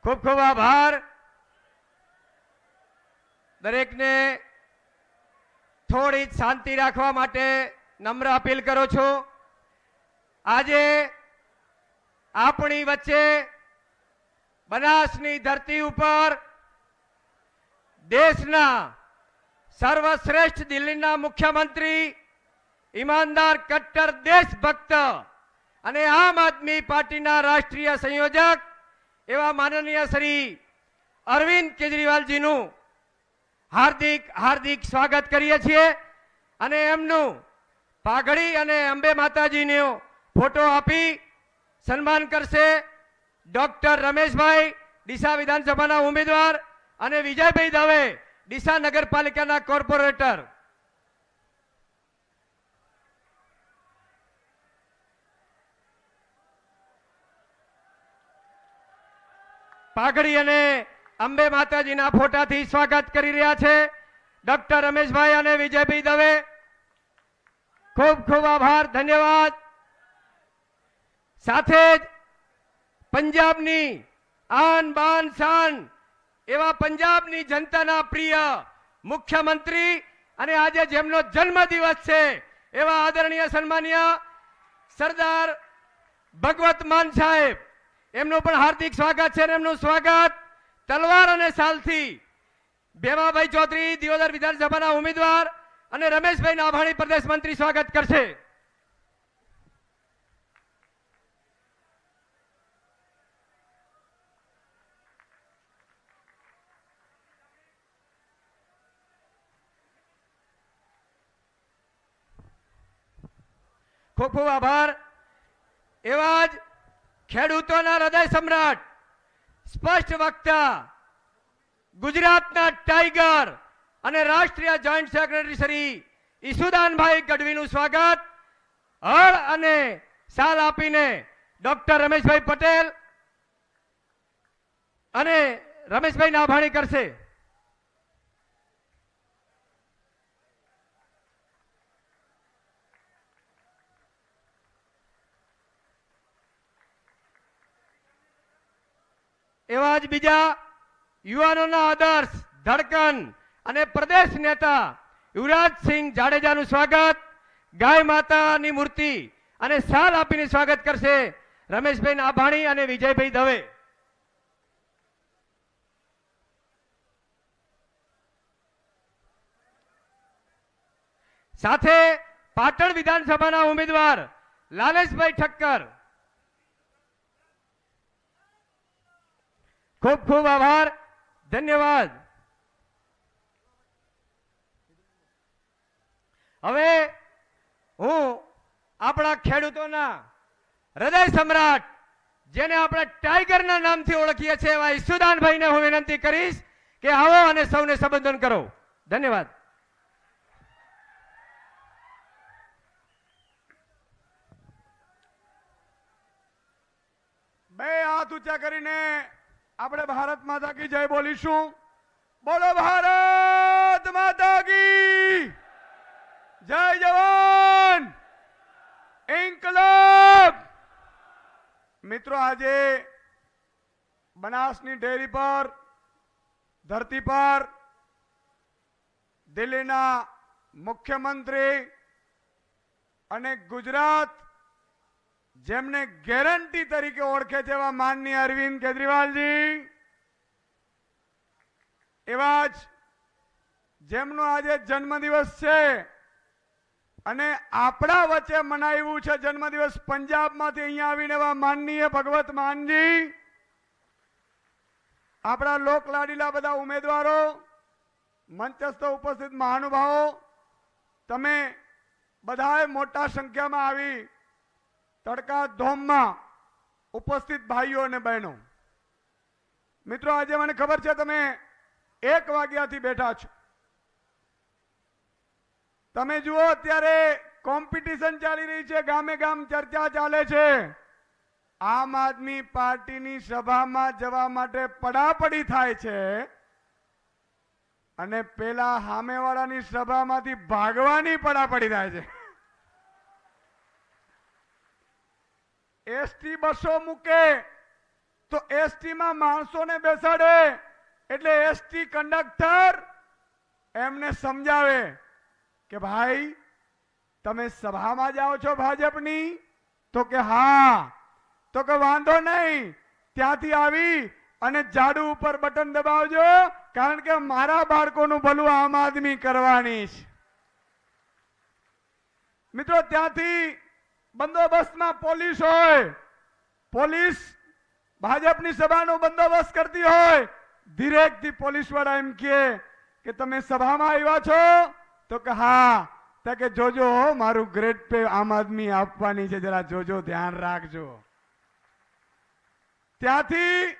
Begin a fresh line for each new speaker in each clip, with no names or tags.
ખૂબ ખૂબ આભાર. દરેકને થોડી શાંતિ રાખવા માટે નમ્ર અપીલ કરું છું. આજે આપણી વચ્ચે બનાસની ધરતી ઉપર દેશના સર્વશ્રેષ્ઠ દિલ્હીના મુખ્યમંત્રી, ઈમાનદાર, કટ્ટર દેશભક્ત અને આમ આદમી પાર્ટીના રાષ્ટ્રીય સંયોજક એવા માનનીય શ્રી અરવિંદ કેજરીવાલજીનું હાર્દિક હાર્દિક સ્વાગત કરીએ છીએ અને એમનું પાઘડી અને અંબે માતાજીનો ફોટો આપી સન્માન કરશે ડોક્ટર રમેશભાઈ, ડીસા વિધાનસભાના ઉમેદવાર, અને વિજયભાઈ દવે, ડીસા નગરપાલિકાના કોર્પોરેટર. પાઘડી અને અંબે માતાજીના ફોટાથી સ્વાગત કરી રહ્યા છે ડોક્ટર રમેશભાઈ અને વિજયભાઈ દવે. ખૂબ ખૂબ આભાર, ધન્યવાદ. સાથે જ પંજાબની આન બાન શાન એવા પંજાબની જનતાના પ્રિય મુખ્યમંત્રી અને આજે જેમનો જન્મદિવસ છે એવા આદરણીય સન્માનીય સરદાર ભગવત માન સાહેબ, એમનું પણ હાર્દિક સ્વાગત છે. એમનું સ્વાગત તલવાર અને સાલથી ભેમાભાઈ ચૌધરી, દિયોદર વિધાનસભાના ઉમેદવાર, અને રમેશભાઈ નાભાણી, પ્રદેશ મંત્રી, સ્વાગત કરશે. ખૂબ ખૂબ આભાર. એવા જ ખેડૂતોના હૃદય સમ્રાટ, સ્પષ્ટ વક્તા, ગુજરાતના ટાઈગર અને રાષ્ટ્રીય જોઈન્ટ સેક્રેટરી શ્રી ઈસુદાનભાઈ ગઢવીનું સ્વાગત હળ અને શાલ આપીને ડોક્ટર રમેશભાઈ પટેલ અને રમેશભાઈ નાભાણી કરશે. એવા જ બીજા યુવાનોના આદર્શ, ધડકન અને પ્રદેશ નેતા યુવરાજસિંહ જાડેજાનું સ્વાગત ગાય માતાની મૂર્તિ અને શાલ આપીને સ્વાગત કરશે રમેશભાઈ નાભાણી અને વિજયભાઈ દવે. સાથે પાટણ વિધાનસભાના ઉમેદવાર લાલેશભાઈ ઠક્કર. ખૂબ ખૂબ આભાર, ધન્યવાદ. હવે હું આપણા ખેડૂતોના હૃદય સમ્રાટ, જેને આપણે ટાઈગરના નામથી ઓળખીએ છીએ, એવા ઈસુદાનભાઈને હું વિનંતી કરીશ કે આવો અને સૌને સંબોધન કરો. ધન્યવાદ.
બે હાથ ઊંચા કરીને આપણે ભારત માતા કી જય બોલીશું. બોલો ભારત માતા કી જય. જવાન ઇન્કલાબ. મિત્રો, આજે બનાસની ડેરી પર, ધરતી પર દિલ્હીના મુખ્યમંત્રી અને ગુજરાત જેમને ગેરંટી તરીકે ઓળખે છે એવા માનનીય અરવિંદ કેજરીવાલજી, એવા જ જેમનો આજે જન્મદિવસ છે અને આપણા વચ્ચે મનાવ્યું છે જન્મદિવસ પંજાબમાંથી અહીંયા આવીને એવા માનનીય ભગવત માનજી, આપણા લોકલાડીલા બધા ઉમેદવારો, મંચસ્થ ઉપસ્થિત મહાનુભાવો, તમે બધાએ મોટા સંખ્યામાં આવી તડકા ધોમમાં ઉપસ્થિત ભાઈઓ અને બહેનો. મિત્રો, આજે મને ખબર છે તમે 1 વાગ્યાથી બેઠા છો. તમે જુઓ, અત્યારે કોમ્પિટિશન ચાલી રહી છે, ગામે ગામ ચર્ચા ચાલે છે. આમ આદમી પાર્ટીની સભામાં જવા માટે પડાપડી થાય છે અને પેલા સામેવાળાની સભામાંથી ભાગવાની પડાપડી થાય છે. એસટી બસો મૂકે તો એસટી માં માણસોને બેસાડે એટલે એસટી કંડક્ટર એમને સમજાવે કે ભાઈ તમે સભામાં જાઓ છો ભાજપની, તો કે હા, તો કે વાંધો નહીં, ત્યાંથી આવી અને ઝાડુ ઉપર બટન દબાવજો, કારણ કે મારા બાળકોનું ભલું આમ આદમી કરવાની છે. મિત્રો ત્યાંથી બંદોબસ્તમાં પોલીસ હોય, પોલીસ ભાજપની સભાનો બંદોબસ્ત કરતી હોય, ધીરેકથી પોલીસ વાળા એમ કે તમે સભામાં આવ્યા છો, તો કે હા, તો કે જોજો મારું ગ્રેડ પે આમ આદમી આપવાની છે, જરા જોજો, ધ્યાન રાખજો. ત્યાંથી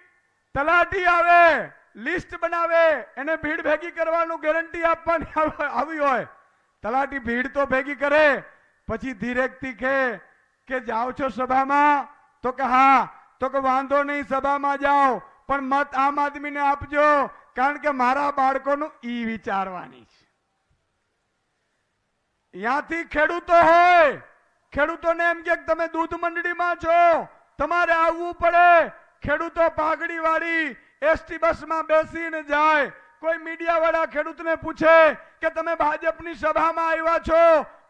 તલાટી આવે, લિસ્ટ બનાવે, એને ભીડ ભેગી કરવાનું ગેરંટી આપવાની આવી હોય, તલાટી ભીડ તો ભેગી કરે, પછી ધીરેકથી કે જાઓ છો સભામાં, તો કે હા, તો કે વાંધો નહીં, સભામાં જાઓ પણ મત આમ આદમીને આપજો, કારણ કે મારા બાળકોનું ઈ વિચારવાની છે. ત્યાંથી ખેડૂતો હોય, ખેડૂતોને એમ કે તમે દૂધ મંડળીમાં છો, તમારે આવવું પડે. ખેડૂતો પાઘડી વાળી એસટી બસમાં બેસીને જાય. કોઈ મીડિયા વાળા ખેડૂતને પૂછે કે તમે ભાજપની સભામાં આવ્યા છો,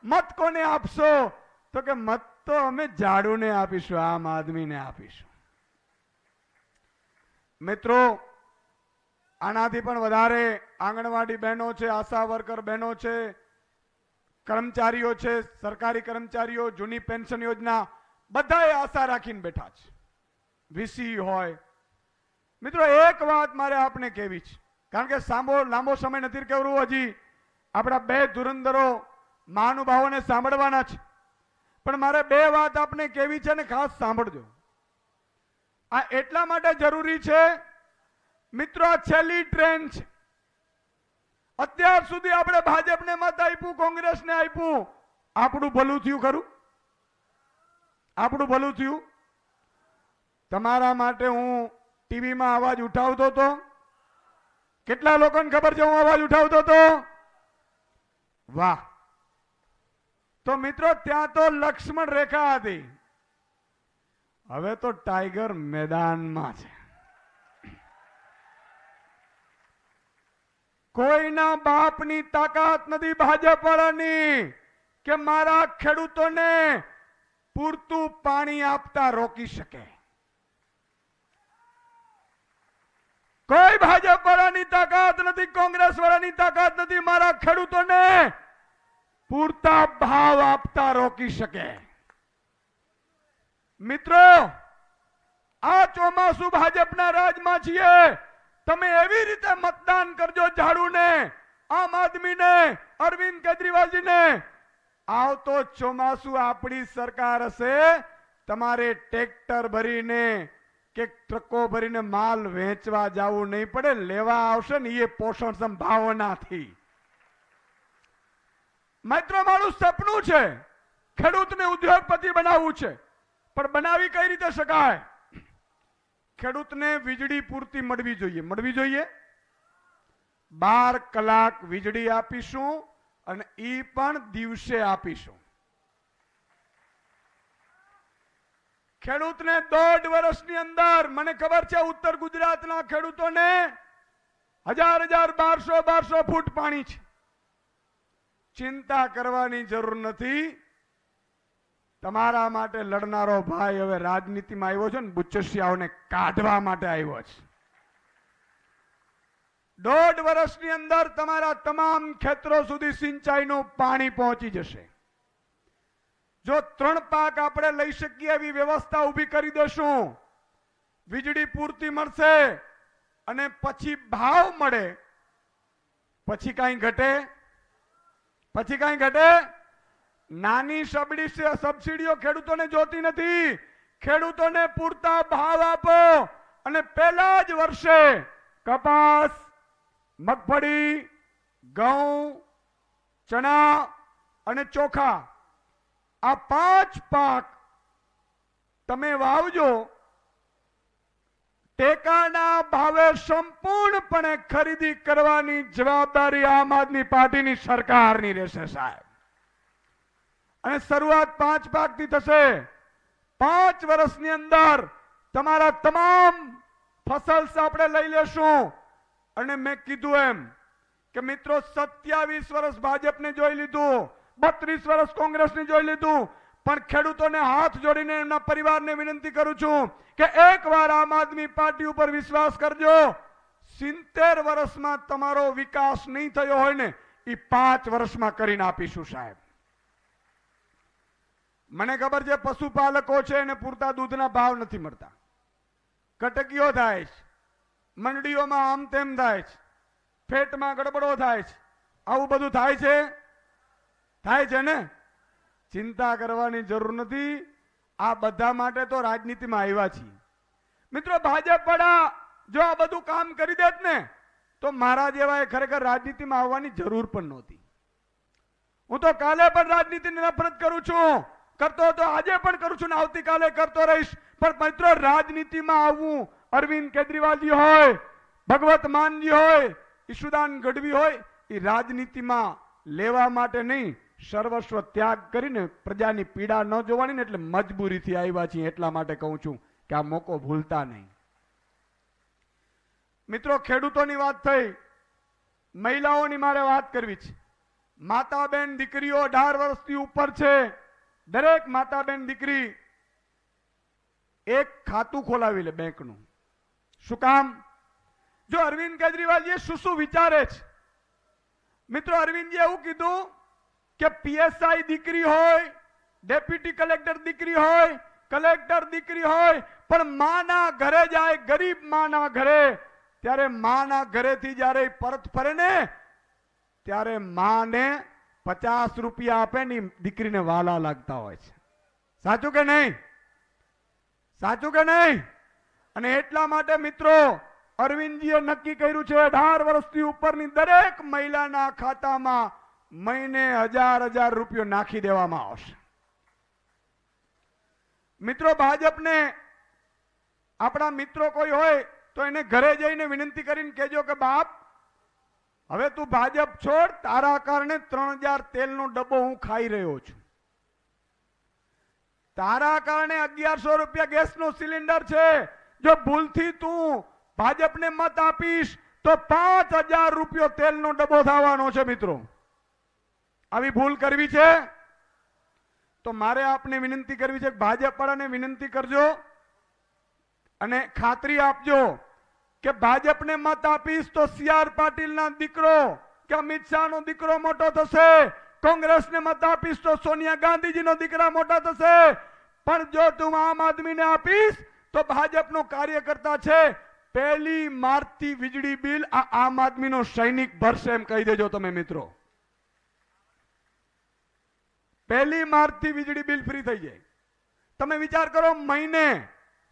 મત કોને આપશો, તો કે મત તો અમે ઝાડુને આપીશું, આમ આદમીને આપીશું. મિત્રો આનાથી પણ વધારે આંગણવાડી બહેનો છે, આશા વર્કર બહેનો છે, કર્મચારીઓ છે, સરકારી કર્મચારીઓ, જૂની પેન્શન યોજના, બધાએ આશા રાખીને બેઠા છે. વીસી હોય. મિત્રો એક વાત મારે આપને કહેવી છે, કારણ કે લાંબો સમય નથી કહેવું, હજી આપણા બે ધુરંધરો મહાનુભાવોને સાંભળવાના છે, પણ મારે બે વાત આપને કહેવી છે ને ખાસ સાંભળજો. આ એટલા માટે જરૂરી છે મિત્રો, આ છેલ્લી ટ્રેન છે. અત્યાર સુધી આપણે ભાજપને મત આપ્યું, કોંગ્રેસને આપ્યું, આપણું ભલું થયું ખરું? આપણું ભલું થયું? તમારા માટે હું ટીવીમાં અવાજ ઉઠાવતો હતો. કેટલા લોકોને ખબર છે હું અવાજ ઉઠાવતો હતો? વાહ. તો મિત્રો ત્યાં તો લક્ષ્મણ રેખા હતી, હવે તો ટાઈગર મેદાનમાં છે. કોઈના બાપની તાકાત નથી ભાજપ વાળાની કે મારા ખેડૂતોને પૂરતું પાણી આપતા રોકી શકે. કોઈ ભાજપ વાળાની તાકાત નથી, કોંગ્રેસ વાળાની તાકાત નથી મારા ખેડૂતોને પૂરતા ભાવ આપતા રોકી શકે. મિત્રો આ ચોમાસું ભાજપના રાજમાં છીએ, તમે એવી રીતે મતદાન કરજો ઝાડુને, આમ આદમીને, અરવિંદ કેજરીવાલજીને. આવતો ચોમાસું આપણી સરકાર હશે, તમારે ટ્રેક્ટર ભરીને કે ટ્રકો ભરીને માલ વેચવા જવું નહીં પડે, લેવા આવશે ને એ પોષણ સંભાવનાથી. મિત્રો મારું સપનું છે ખેડૂતને ઉદ્યોગપતિ બનાવવું છે, પણ બનાવી કઈ રીતે શકાય? ખેડૂતને વીજળી પૂરતી મળવી જોઈએ. મળવી જોઈએ. 12 કલાક વીજળી આપીશું અને ઈ પણ દિવસે આપીશું. ખેડૂતને 1.5 વર્ષની અંદર, મને ખબર છે ઉત્તર ગુજરાતના ખેડૂતોને 1200 ફૂટ પાણી છે. ચિંતા કરવાની જરૂર નથી. તમારા માટે લડનારો ભાઈ હવે રાજનીતિમાં આવ્યો છે ને, બુચસિયાઓને કાઢવા માટે આવ્યો છે. 1.5 વર્ષની અંદર તમારા તમામ ખેતરો સુધી સિંચાઈનું પાણી પહોંચી જશે. જો 3 પાક આપણે લઈ શકીએ એવી વ્યવસ્થા ઊભી કરી દેશું, વીજળી પૂરતી મળશે અને પછી ભાવ મળે, પછી કાંઈ ઘટે? પછી કાંઈ ઘટે? નાની સબસિડીઓ ખેડૂતોને જોતી નથી. ખેડૂતોને પૂરતા ભાવ આપો અને પહેલા જ વર્ષે કપાસ, મગફળી, ઘઉં, ચણા અને ચોખા, આ 5 પાક તમે વાવજો. ટેકાના ભાવે સંપૂર્ણપણે ખરીદી કરવાની જવાબદારી આમ આદમી પાર્ટીની સરકારની રહેશે સાહેબ. અને શરૂઆત 5 પાકથી થશે. 5 વર્ષની અંદર તમારા તમામ ફસલ્સ આપણે લઈ લેશું. અને મેં કીધું એમ કે મિત્રો 27 વર્ષ ભાજપને જોઈ લીધું, 32 વર્ષ કોંગ્રેસને જોઈ લીધું, પણ ખેડૂતોને હાથ જોડીને એમના પરિવારને વિનંતી કરું છું કે એકવાર આમ આદમી પાર્ટી ઉપર વિશ્વાસ કરજો. 70 વર્ષમાં તમારો વિકાસ નહીં થયો હોય ને એ 5 વર્ષમાં કરીને આપીશું સાહેબ. મને ખબર છે પશુપાલકો છે એને પૂરતા દૂધના ભાવ નથી મળતા, કટકીઓ થાય છે, મંડળીઓમાં આમ તેમ થાય છે, ફેટમાં ગડબડો થાય છે, આવું બધું થાય છે ને. ચિંતા કરવાની જરૂર નથી. આ બધા માટે તો રાજનીતિમાં આવ્યા છીએ મિત્રો. ભાજપ વાળા જો આ બધું કામ કરી દેત ને તો મારા જેવાએ ખરેખર રાજનીતિમાં આવવાની જરૂર પણ નહોતી. હું તો કાલે પણ રાજનીતિની નફરત કરું છું, કરતો હતો, આજે પણ કરું છું ને આવતીકાલે કરતો રહીશ. પણ મિત્રો રાજનીતિમાં આવવું, અરવિંદ કેજરીવાલજી હોય, ભગવત માનજી હોય, ઈશુદાન ગઢવી હોય, એ રાજનીતિમાં લેવા માટે નહીં, સર્વસ્વ ત્યાગ કરીને પ્રજાની પીડા ન જોવાની ને એટલે મજબૂરીથી આવ્યા છીએ. એટલા માટે કહું છું કે આ મોકો ભૂલતા નહીં. મિત્રો ખેડૂતોની વાત થઈ, મહિલાઓની મારે વાત કરવી છે. માતા બેન દીકરીઓ 18 વર્ષથી ઉપર છે, દરેક માતા બેન દીકરી એક ખાતું ખોલાવી લે બેંકનું. શું કામ? જો અરવિંદ કેજરીવાલજી શું વિચારે છે મિત્રો. અરવિંદજી એવું કીધું કે પીએસઆઈ દીકરી હોય, ડેપ્યુટી કલેક્ટર દીકરી હોય, કલેક્ટર દીકરી હોય, પણ માના ઘરે જાય, ગરીબ માના ઘરે, ત્યારે માના ઘરેથી જ્યારે પરત ફરે ને ત્યારે માને 50 રૂપિયા આપે ને દીકરીને વાલા લાગતા હોય છે. સાચું કે નહીં? સાચું કે નહીં? અને એટલા માટે મિત્રો અરવિંદજીએ નક્કી કર્યું છે 18 વર્ષથી ઉપરની દરેક મહિલાના ખાતામાં મહિને 1000 રૂપિયો નાખી દેવામાં આવશે. મિત્રો ભાજપને આપણા મિત્રો કોઈ હોય તો એને ઘરે જઈને વિનંતી કરીને કહેજો કે બાપ હવે તું ભાજપ છોડ, તારા કારણે 3000 તેલનો ડબ્બો હું ખાઈ રહ્યો છું, તારા કારણે 1100 રૂપિયા ગેસનો સિલિન્ડર છે. જો ભૂલથી તું ભાજપને મત આપીશ તો 5000 રૂપિયો તેલનો ડબ્બો થવાનો છે. મિત્રો આવી ભૂલ કરવી છે તો મારે આપને વિનંતી કરવી છે કે ભાજપ વાળાને વિનંતી કરજો અને ખાતરી આપજો કે ભાજપને મત આપીશ તો CR પાટીલના દીકરો કે અમિત શાહનો દીકરો મોટો થશે, કોંગ્રેસને મત આપીશ તો સોનિયા ગાંધીજીનો દીકરા મોટા થશે. પણ જો તું આમ આદમીને આપીશ તો ભાજપનો કાર્યકર્તા છે, 1 માર્ચથી વીજળી બિલ આ આમ આદમીનો સૈનિક ભરશે એમ કહી દેજો તમે મિત્રો. 1 માર્ચથી વીજળી બિલ ફ્રી થઈ જાય. તમે વિચાર કરો, મહિને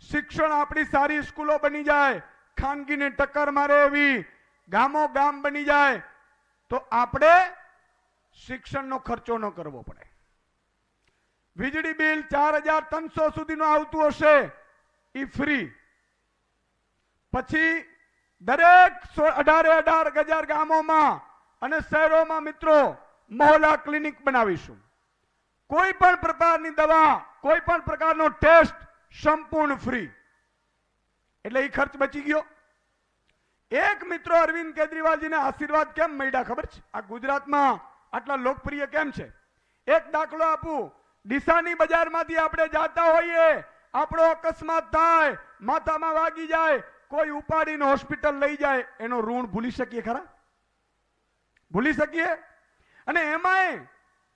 શિક્ષણ આપણી સારી સ્કૂલો બની જાય, ખાનગીને ટક્કર મારે એવી ગામો ગામ બની જાય તો આપણે શિક્ષણનો ખર્ચો ન કરવો પડે. વીજળી બિલ 4300 સુધીનું આવતું હશે એ ફ્રી. પછી દરેક 18,000 ગામોમાં અને શહેરોમાં મિત્રો મોહલ્લા ક્લિનિક બનાવીશું. કોઈ પણ પ્રકારની દવા, કોઈ પણ પ્રકારનો ટેસ્ટ સંપૂર્ણ ફ્રી. એટલે એ ખર્ચ બચી ગયો. એક મિત્રો અરવિંદ કેજરીવાલજીને આશીર્વાદ કેમ મળ્યા ખબર છે? આ ગુજરાતમાં આટલા લોકપ્રિય કેમ છે? એક દાખલો આપું. ડીસાની બજારમાંથી આપણે જાતા હોઈએ, આપણો અકસ્માત થાય, માથામાં વાગી જાય, કોઈ ઉપાડીને હોસ્પિટલ લઈ જાય, એનો ઋણ ભૂલી શકીએ ખરા? ભૂલી શકીએ? અને એમાંય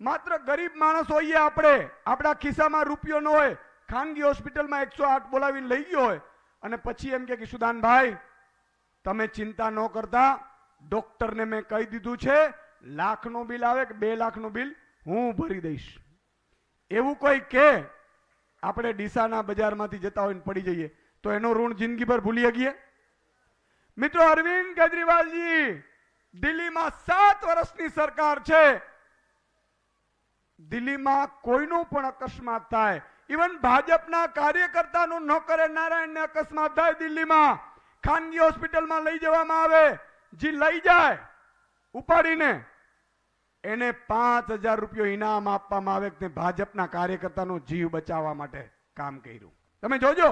માત્ર ગરીબ માણસ હોઈએ આપણે, આપણા ખિસ્સામાં રૂપિયો ન હોય, ખાનગી હોસ્પિટલમાં 108 બોલાવીને લઈ ગયો હોય અને પછી એમ કે સુદાનભાઈ તમે ચિંતા ન કરતા, ડોક્ટરને મેં કહી દીધું છે, લાખનું બિલ આવે કે 2 લાખનું બિલ હું ભરી દઈશ. એવું કોઈ કે આપણે ડીસાના બજારમાંથી જતા હોય પડી જઈએ તો એનો ઋણ જિંદગીભર ભૂલી શકીએ? મિત્રો અરવિંદ કેજરીવાલજી દિલ્હીમાં 7 વર્ષની સરકાર છે, દિલ્હીમાં કોઈનું પણ અકસ્માત થાય, ઇવન ભાજપના કાર્યકર્તાનું નોકરે નારાયણને અકસ્માત થાય દિલ્હીમાં, ખાનગી હોસ્પિટલમાં લઈ જવામાં આવે, જે લઈ જાય ઉપાડીને એને 5000 રૂપિયો ઇનામ આપવામાં આવે કે ભાજપના કાર્યકર્તાનો જીવ બચાવવા માટે કામ કર્યું. તમે જોજો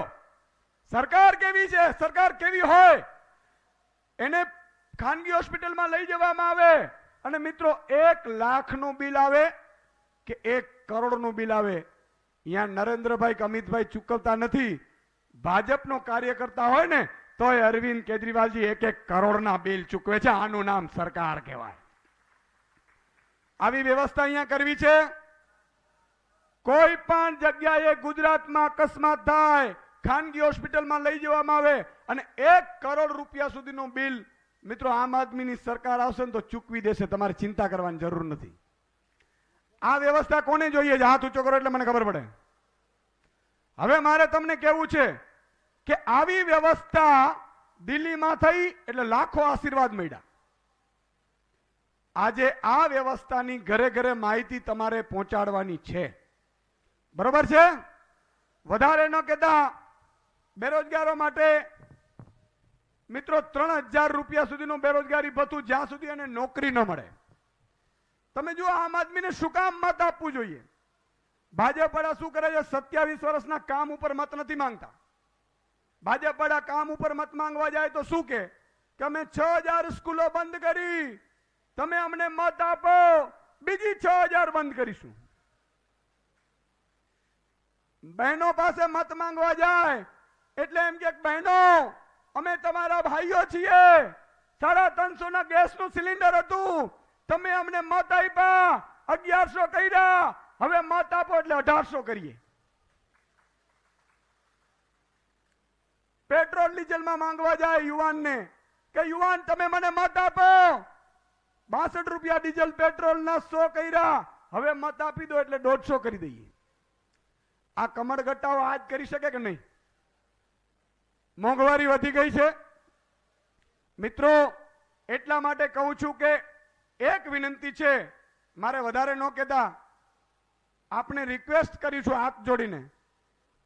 સરકાર કેવી છે, સરકાર કેવી હોય એને ખાનગી હોસ્પિટલમાં લઈ જવામાં આવે અને મિત્રો 1 લાખનું બિલ આવે કે 1 કરોડનું બિલ આવે, અહીંયા નરેન્દ્રભાઈ કે અમિતભાઈ ચૂકવતા નથી. ભાજપનો કાર્યકર્તા હોય ને તોય અરવિંદ કેજરીવાલજી 1-1 કરોડના બિલ ચૂકવે છે. આનું નામ સરકાર કહેવાય. આવી વ્યવસ્થા અહીંયા કરવી છે. કોઈ પણ જગ્યાએ ગુજરાતમાં અકસ્માત થાય, ખાનગી હોસ્પિટલમાં લઈ જવામાં આવે અને 1 કરોડ રૂપિયા સુધીનું બિલ મિત્રો આમ આદમીની સરકાર આવશે ને તો ચૂકવી દેશે. તમારે ચિંતા કરવાની જરૂર નથી. આ વ્યવસ્થા કોને જોઈએ છે? હાથ ઊંચો કરો એટલે મને ખબર પડે. હવે મારે તમને કહેવું છે કે આવી વ્યવસ્થા દિલ્હીમાં થઈ એટલે લાખો આશીર્વાદ મળ્યા. આજે આ વ્યવસ્થાની ઘરે ઘરે માહિતી તમારે પહોંચાડવાની છે. બરોબર છે? વધારે ન કહેતા બેરોજગારો માટે મિત્રો 3000 રૂપિયા સુધીનું બેરોજગારી ભથ્થું જ્યાં સુધી એને નોકરી ન મળે. તમે જુઓ આમ આદમીને શું કામ મત આપવું જોઈએ? ભાજપ વાળા શું કરે છે? 27 વર્ષના કામ ઉપર મત નથી માંગતા. ભાજપ વાળા કામ ઉપર મત માંગવા જાય તો શું કે અમે 6000 સ્કૂલો બંધ કરી, તમે અમને મત આપો, બીજી 6000 બંધ કરીશું. બહેનો પાસે મત માંગવા જાય એટલે એમ કે બહેનો અમે તમારા ભાઈઓ છીએ, 350 ના ગેસનું સિલિન્ડર હતું, તમે અમને મત આપ્યા, 1100 કર્યા, હવે મત આપો એટલે 1800 કરીએ. પેટ્રોલ ડીઝલમાં માંગવા જાય યુવાનને કે યુવાન તમે મને મત આપો, 62 રૂપિયા ડીઝલ પેટ્રોલ ના 100 કર્યા, હવે મત આપી દો એટલે 150 કરી દઈએ. આ કમળગટ્ટાઓ આજ કરી શકે કે નહીં? મોંઘવારી વધી ગઈ છે મિત્રો. એટલા માટે કહું છું કે એક વિનંતી છે, મારે વધારે ન કહેતા આપણે રિક્વેસ્ટ કરીશું હાથ જોડીને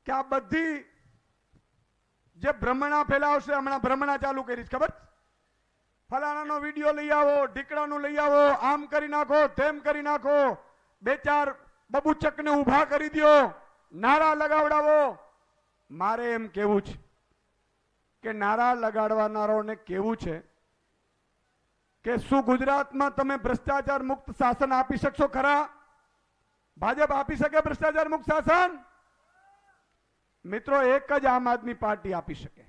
કે આ બધી જે ભ્રમણા ફેલાવશે, હમણાં ભ્રમણા ચાલુ કરી ખબર, ફલાણાનો વિડીયો લઈ આવો, ઢીકડાનું લઈ આવો, આમ કરી નાખો, તેમ કરી નાખો, 2-4 બબુચકને ઊભા કરી દો, નારા લગાવડાવો. મારે એમ કેવું છે કે નારા લગાડવાનારોને કેવું છે કે શું ગુજરાતમાં તમે ભ્રષ્ટાચાર મુક્ત શાસન આપી શકશો ખરા? ભાજપ આપી શકે ભ્રષ્ટાચાર મુક્ત શાસન? મિત્રો એક જ આમ આદમી પાર્ટી આપી શકે.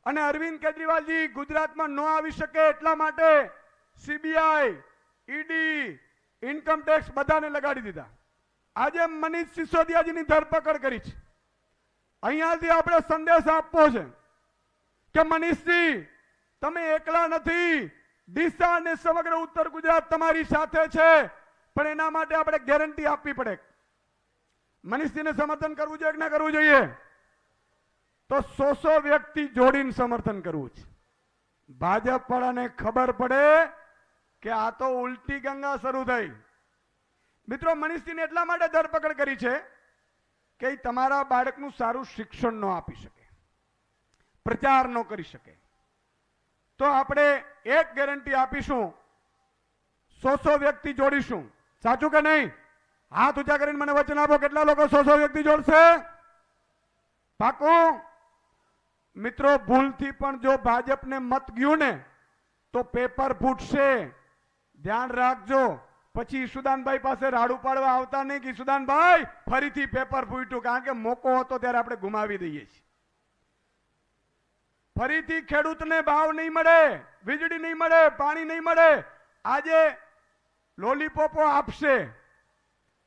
અને અરવિંદ કેજરીવાલજી ગુજરાતમાં ન આવી શકે એટલા માટે સીબીઆઈ, ઈડી, ઇન્કમ ટેક્સ બધાને લગાડી દીધા. આજે મનીષ સિસોદિયાજીની ધરપકડ કરી છે. અહીંયાથી આપણે સંદેશ આપવો છે કે મનીષજી તમે એકલા નથી, ડીસા અને સમગ્ર ઉત્તર ગુજરાત તમારી સાથે છે, પણ એના માટે આપણે ગેરંટી આપવી પડે. મનીષજીને સમર્થન કરવું જોઈએ કે ના કરવું જોઈએ? તો 100 વ્યક્તિ જોડીને સમર્થન કરવું છે. ભાજપ વાળાને ખબર પડે કે આ તો ઉલટી ગંગા શરૂ થઈ. મિત્રો મનીષજીને એટલા માટે ધરપકડ કરી છે કે તમારા બાળકનું સારું શિક્ષણ ન આપી શકે, પ્રચાર ન કરી શકે. તો આપણે એક ગેરંટી આપીશું, 100 વ્યક્તિ જોડીશું. સાચું કે નહીં? હાથ ઊંચા કરીને મને વચન આપો, કેટલા લોકો 100 વ્યક્તિ જોડશે? પાકું? મિત્રો ભૂલથી પણ જો ભાજપને મત ગયું ને તો પેપર ફૂટશે, ધ્યાન રાખજો. પછી સુદાનભાઈ પાસે રાડું પાડવા આવતા નહીં કે સુદાનભાઈ ફરીથી પેપર ફૂટ્યું, કારણ કે મોકો હતો ત્યારે આપણે ગુમાવી દઈએ છીએ. ફરીથી ખેડૂતને ભાવ નહીં મળે, વીજળી નહીં મળે, પાણી નહીં મળે. આજે લોલીપોપો આપશે,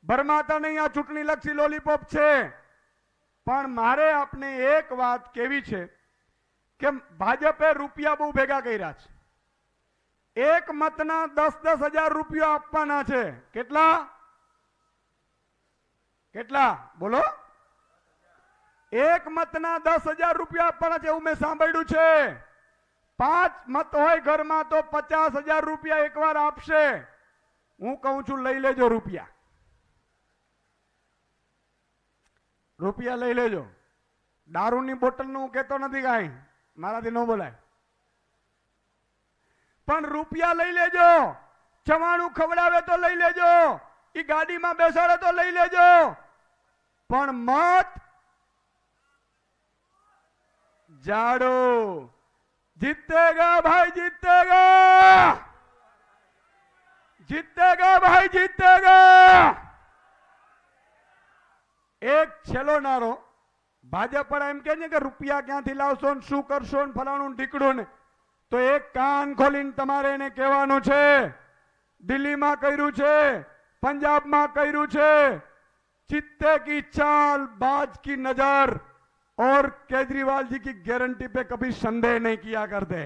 ભરમાતા નહીં, આ ચૂંટણી લક્ષી લોલીપોપ છે. પણ મારે આપને એક વાત કેવી છે કે ભાજપે રૂપિયા બહુ ભેગા કર્યા છે. એક મતના 10-10 હજાર રૂપિયા આપવાના છે. કેટલા? કેટલા બોલો? એક મતના 10,000 રૂપિયા આપવાના છે, એવું મેં સાંભળ્યું છે. 5 મત હોય ઘરમાં તો 50,000 રૂપિયા એકવાર આપશે. હું કહું છું લઈ લેજો રૂપિયા, રૂપિયા લઈ લેજો. દારૂની બોટલનું હું કહેતો નથી, કાંઈ મારાથી ન બોલાય, પણ રૂપિયા લઈ લેજો. ચવાણું ખવડાવે તો લઈ લેજો, ઈ ગાડીમાં બેસાડે તો લઈ લેજો, પણ મત जाड़ो जीतेगा भाई, जीतेगा, जीतेगा भाई, जीतेगा। एक छेलो नारो भाजप पर एम कहे कि रुपया क्यांथी लावशो ने शुं करशो ने फलाणुं ने ढीकणुं ने, तो एक कान खोलीने तमारे एने कहेवानुं छे, दिल्ली में कर्युं छे, पंजाब में कर्युं छे, चित्ते की चाल, बाज की नजर और केजरीवाल जी की गारंटी पे कभी संदेह नहीं किया करते।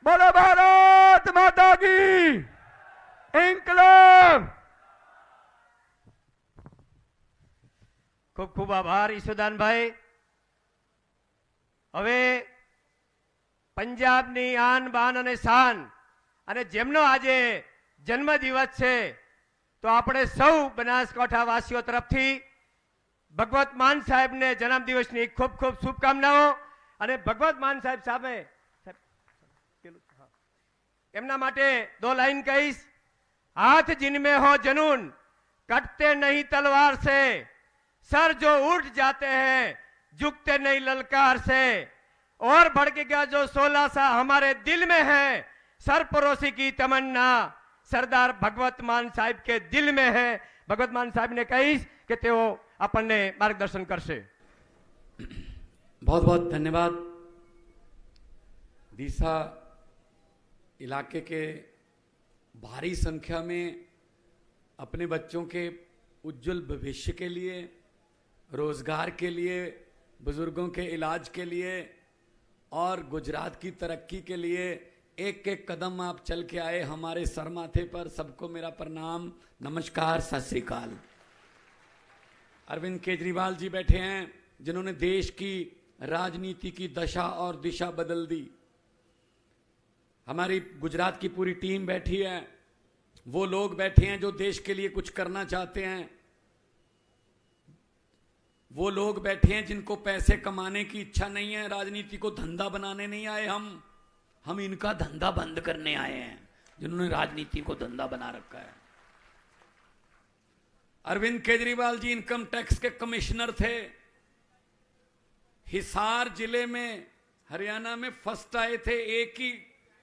बोलो भारत माता की, इंकलाब।
खूब खूब आभार ઈશુદાનભાઈ। હવે પંજાબની આન બાન અને શાન અને જેમનો આજે જન્મદિવસ છે, તો આપણે સૌ બનાસકાંઠા વાસીઓ તરફથી ભગવત માન સાહેબને જન્મદિવસની ખૂબ ખૂબ શુભકામનાઓ। અને ભગવત માન સાહેબ સામે એમના માટે દો લાઈન કહીશ। हाथ जिनमें हो जनून, कटते नहीं तलवार से, सर जो उठ जाते हैं झुकते नहीं ललकार से, और भड़क गया जो 16 सा हमारे दिल में है, सरपरोसी की तमन्ना सरदार भगवत मान साहिब के दिल में है। भगवत मान साहिब ने कहीश कि तेओ આપણને માર્ગદર્શન કરશે।
बहुत बहुत धन्यवाद। दीसा इलाके के भारी संख्या में अपने बच्चों के उज्जवल भविष्य के लिए, रोजगार के लिए, बुजुर्गों के इलाज के लिए और गुजरात की तरक्की के लिए एक एक कदम आप चल के आए। हमारे सर माथे पर सबको मेरा प्रणाम, नमस्कार, सत श्री अकाल। अरविंद केजरीवाल जी बैठे हैं जिन्होंने देश की राजनीति की दशा और दिशा बदल दी। हमारी गुजरात की पूरी टीम बैठी है, वो लोग बैठे हैं जो देश के लिए कुछ करना चाहते हैं, वो लोग बैठे हैं जिनको पैसे कमाने की इच्छा नहीं है, राजनीति को धंधा बनाने नहीं आए। हम इनका धंधा बंद करने आए हैं, जिन्होंने राजनीति को धंधा बना रखा है। अरविंद केजरीवाल जी इनकम टैक्स के कमिश्नर थे। हिसार जिले में हरियाणा में फर्स्ट आए थे, एक ही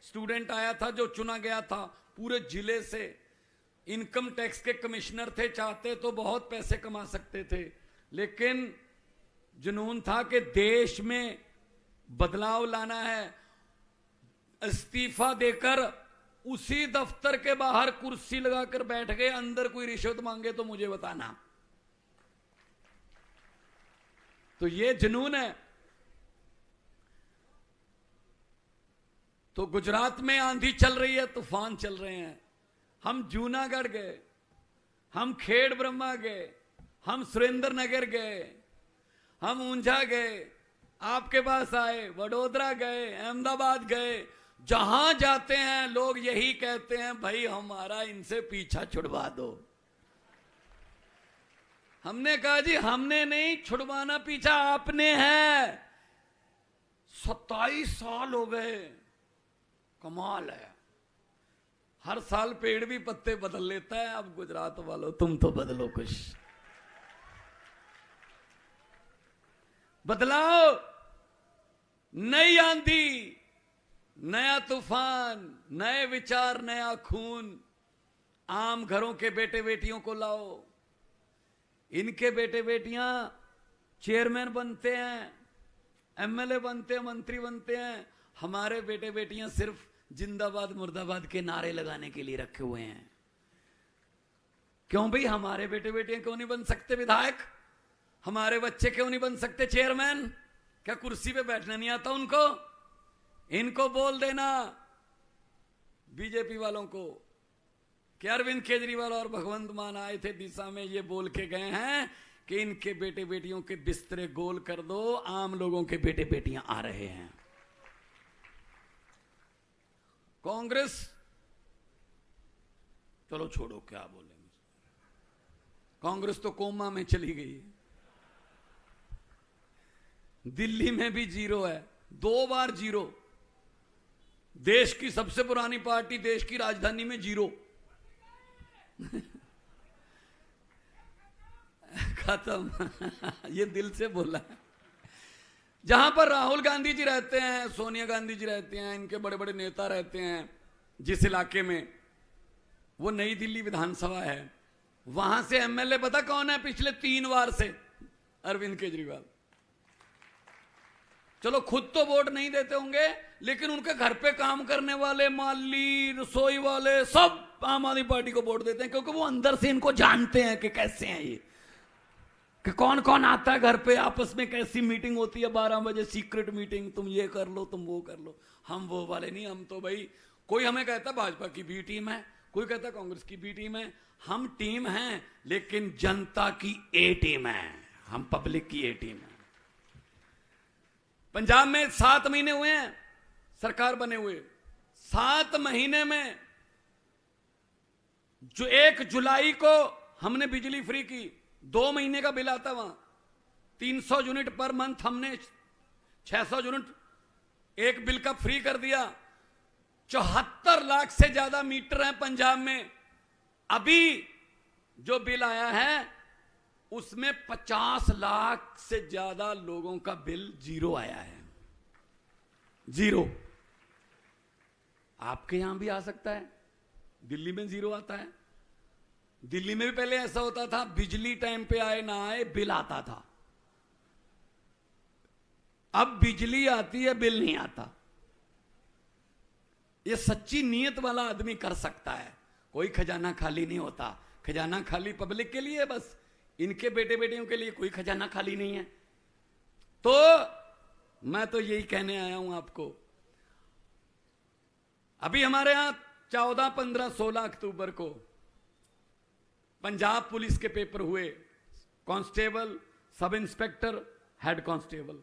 स्टूडेंट आया था जो चुना गया था पूरे जिले से। इनकम टैक्स के कमिश्नर थे, चाहते तो बहुत पैसे कमा सकते थे, लेकिन जुनून था कि देश में बदलाव लाना है। इस्तीफा देकर उसी दफ्तर के बाहर कुर्सी लगाकर बैठ गए। अंदर कोई रिश्वत मांगे तो मुझे बताना। तो ये जुनून है। तो गुजरात में आंधी चल रही है, तूफान चल रहे हैं। हम जूनागढ़ गए, हम खेड़ ब्रह्मा गए, हम सुरेंद्र नगर गए, हम ऊंझा गए, आपके पास आए, वडोदरा गए, अहमदाबाद गए। जहां जाते हैं लोग यही कहते हैं, भाई हमारा इनसे पीछा छुड़वा दो। हमने कहा जी हमने नहीं छुड़वाना पीछा, आपने है। 27 साल हो गए, कमाल है। हर साल पेड़ भी पत्ते बदल लेता है। अब गुजरात वालों तुम तो बदलो कुछ, बदलाओ। नई आंधी, नया तूफान, नए विचार, नया खून। आम घरों के बेटे बेटियों को लाओ। इनके बेटे बेटियां चेयरमैन बनते हैं, एमएलए बनते हैं, मंत्री बनते हैं। हमारे बेटे बेटियां सिर्फ जिंदाबाद मुर्दाबाद के नारे लगाने के लिए रखे हुए हैं। क्यों भाई हमारे बेटे बेटियां क्यों नहीं बन सकते विधायक? हमारे बच्चे क्यों नहीं बन सकते चेयरमैन? क्या कुर्सी पे बैठना नहीं आता उनको? इनको बोल देना बीजेपी वालों को कि अरविंद केजरीवाल और भगवंत मान आए थे दिशा में, ये बोल के गए हैं कि इनके बेटे बेटियों के बिस्तरे गोल कर दो, आम लोगों के बेटे बेटियां आ रहे हैं। कांग्रेस चलो छोड़ो, क्या बोलेंगे। कांग्रेस तो कोमा में चली गई। दिल्ली में भी जीरो है, 2 बार जीरो। देश की सबसे पुरानी पार्टी देश की राजधानी में जीरो। खत्म। ये दिल से बोला। जहां पर राहुल गांधी जी रहते हैं, सोनिया गांधी जी रहते हैं, इनके बड़े बड़े नेता रहते हैं, जिस इलाके में, वो नई दिल्ली विधानसभा है। वहां से एमएलए पता कौन है पिछले 3 बार से? अरविंद केजरीवाल। चलो खुद तो वोट नहीं देते होंगे, लेकिन उनके घर पे काम करने वाले, माली, रसोई वाले, सब आम आदमी पार्टी को वोट देते हैं, क्योंकि वो अंदर से इनको जानते हैं कि कैसे हैं ये, कि कौन कौन आता है घर पे, आपस में कैसी मीटिंग होती है 12 बजे, सीक्रेट मीटिंग, तुम ये कर लो, तुम वो कर लो। हम वो वाले नहीं, हम तो भाई, कोई हमें कहता भाजपा की बी टीम है, कोई कहता कांग्रेस की बी टीम है, हम टीम हैं लेकिन जनता की ए टीम है, हम पब्लिक की ए टीम है। पंजाब में 7 महीने हुए हैं सरकार बने हुए, 7 महीने में जो 1 जुलाई को हमने बिजली फ्री की, 2 महीने का बिल आता वहां, 300 यूनिट पर मंथ, हमने 600 यूनिट एक बिल का फ्री कर दिया। 74 लाख से ज्यादा मीटर हैं पंजाब में। अभी जो बिल आया है उसमें 50 लाख से ज्यादा लोगों का बिल जीरो आया है, जीरो। आपके यहां भी आ सकता है, दिल्ली में जीरो आता है। दिल्ली में भी पहले ऐसा होता था, बिजली टाइम पे आए ना आए बिल आता था। अब बिजली आती है, बिल नहीं आता। ये सच्ची नीयत वाला आदमी कर सकता है। कोई खजाना खाली नहीं होता, खजाना खाली पब्लिक के लिए, बस इनके बेटे बेटियों के लिए कोई खजाना खाली नहीं है। तो मैं तो यही कहने आया हूं आपको। अभी हमारे यहां 14, 15, 16 अक्टूबर को पंजाब पुलिस के पेपर हुए, constable, sub inspector, head constable,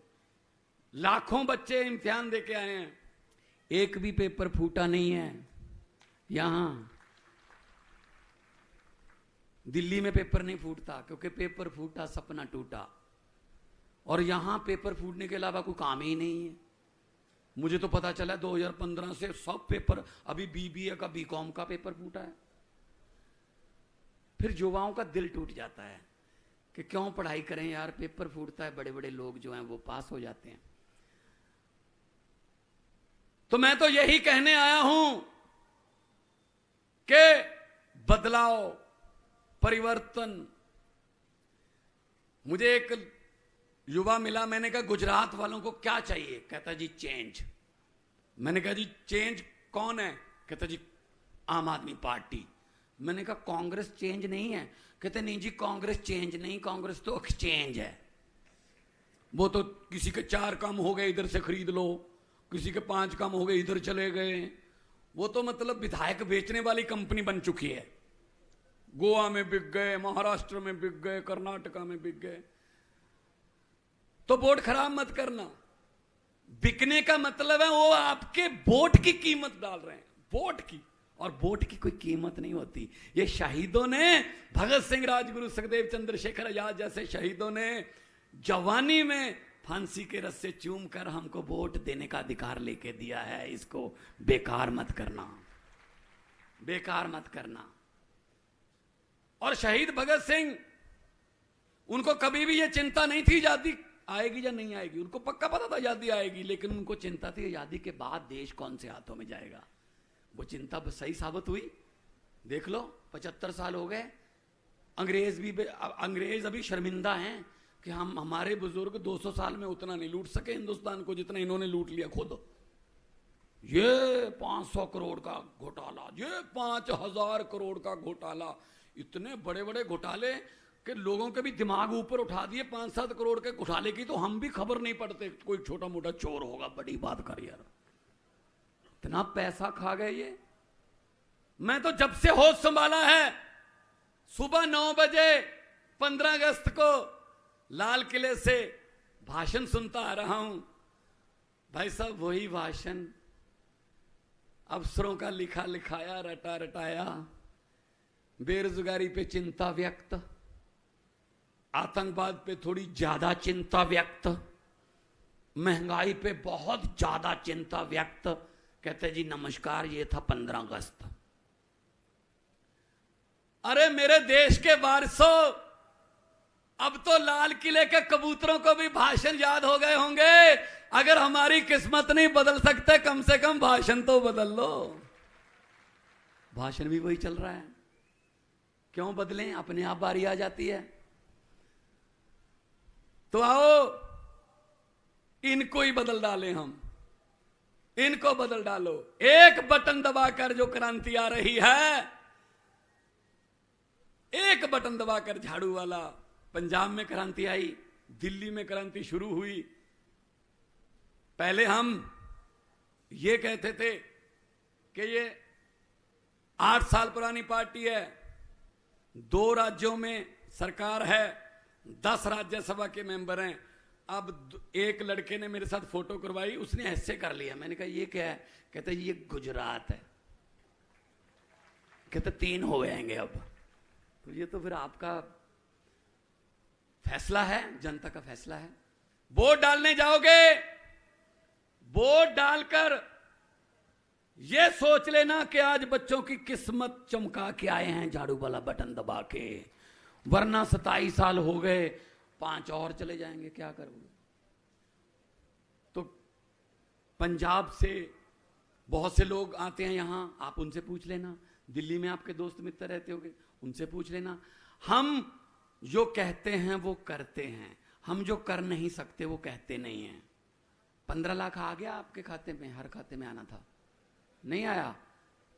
लाखों बच्चे इम्तिहान दे के आए हैं, एक भी पेपर फूटा नहीं है। यहां दिल्ली में पेपर नहीं फूटता, क्योंकि पेपर फूटा सपना टूटा। और यहां पेपर फूटने के अलावा कोई काम ही नहीं है। मुझे तो पता चला 2015 से सब पेपर, अभी बीबीए का, बीकॉम का पेपर फूटा है। फिर युवाओं का दिल टूट जाता है कि क्यों पढ़ाई करें यार, पेपर फूटता है, बड़े बड़े लोग जो हैं वो पास हो जाते हैं। तो मैं तो यही कहने आया हूं कि बदलाव, परिवर्तन। मुझे एक युवा मिला, मैंने कहा गुजरात वालों को क्या चाहिए? कहता जी चेंज। मैंने कहा जी चेंज कौन है? कहता जी आम आदमी पार्टी। मैंने कहा कांग्रेस चेंज नहीं है? कहते नहीं जी कांग्रेस चेंज नहीं, कांग्रेस तो एक्सचेंज है। वो तो किसी के 4 काम हो गए इधर से खरीद लो, किसी के 5 काम हो गए इधर चले गए। वो तो मतलब विधायक बेचने वाली कंपनी बन चुकी है। गोवा में बिक गए, महाराष्ट्र में बिक गए, कर्नाटका में बिक गए। तो वोट खराब मत करना। बिकने का मतलब है वो आपके वोट की कीमत डाल रहे हैं, वोट की। और वोट की कोई कीमत नहीं होती। ये शहीदों ने, भगत सिंह, राजगुरु, सुखदेव, चंद्रशेखर आजाद जैसे शहीदों ने जवानी में फांसी के रस्से चूम कर हमको वोट देने का अधिकार लेके दिया है। इसको बेकार मत करना, बेकार मत करना। और शहीद भगत सिंह, उनको कभी भी ये चिंता नहीं थी आजादी आएगी या नहीं आएगी। उनको पक्का पता था आजादी आएगी, लेकिन उनको चिंता थी आजादी के बाद देश कौन से हाथों में जाएगा। वो चिंता सही साबित हुई। देख लो 75 साल हो गए, अंग्रेज अभी शर्मिंदा हैं कि हमारे बुजुर्ग 200 साल में उतना नहीं लूट सके हिंदुस्तान को जितना इन्होंने लूट लिया खुद। ये 500 करोड़ का घोटाला, ये 5000 करोड़ का घोटाला, इतने बड़े बड़े घोटाले कि लोगों के भी दिमाग ऊपर उठा दिए। 5-7 करोड़ के घोटाले की तो हम भी खबर नहीं पड़ते, कोई छोटा मोटा चोर होगा, बड़ी बात कर यार, इतना पैसा खा गए ये। मैं तो जब से होश संभाला है, सुबह 9 बजे 15 अगस्त को लाल किले से भाषण सुनता आ रहा हूं। भाई साहब वही भाषण, अफसरों का लिखा लिखाया, रटा रटाया, बेरोजगारी पे चिंता व्यक्त, आतंकवाद पे थोड़ी ज्यादा चिंता व्यक्त, महंगाई पे बहुत ज्यादा चिंता व्यक्त। कहते जी नमस्कार, ये था 15 अगस्त। अरे मेरे देश के वारिसों, अब तो लाल किले के कबूतरों को भी भाषण याद हो गए होंगे। अगर हमारी किस्मत नहीं बदल सकते, कम से कम भाषण तो बदल लो। भाषण भी वही चल रहा है, क्यों बदलें, अपने आप बारी आ जाती है। तो आओ इनको ही बदल डालें हम, इनको बदल डालो। एक बटन दबाकर जो क्रांति आ रही है, एक बटन दबाकर झाड़ू वाला। पंजाब में क्रांति आई, दिल्ली में क्रांति शुरू हुई। पहले हम ये कहते थे कि ये 8 साल पुरानी पार्टी है, 2 राज्यों में सरकार है, 10 राज्यसभा के मेंबर हैं। अब एक लड़के ने मेरे साथ फोटो करवाई, उसने ऐसे कर लिया। मैंने कहा ये क्या है? कहते ये गुजरात है। कहते 3 हो जाएंगे अब। तो ये तो फिर आपका फैसला है, जनता का फैसला है। वोट डालने जाओगे, वोट डालकर ये सोच लेना कि आज बच्चों की किस्मत चमका के आए हैं झाड़ू वाला बटन दबा के, वरना 27 साल हो गए, 5 और चले जाएंगे, क्या करोगे? तो पंजाब से बहुत से लोग आते हैं यहां, आप उनसे पूछ लेना। दिल्ली में आपके दोस्त मित्र रहते होंगे, उनसे पूछ लेना। हम जो कहते हैं वो करते हैं, हम जो कर नहीं सकते वो कहते नहीं हैं। 15 लाख आ गया आपके खाते में, हर खाते में आना था, नहीं आया।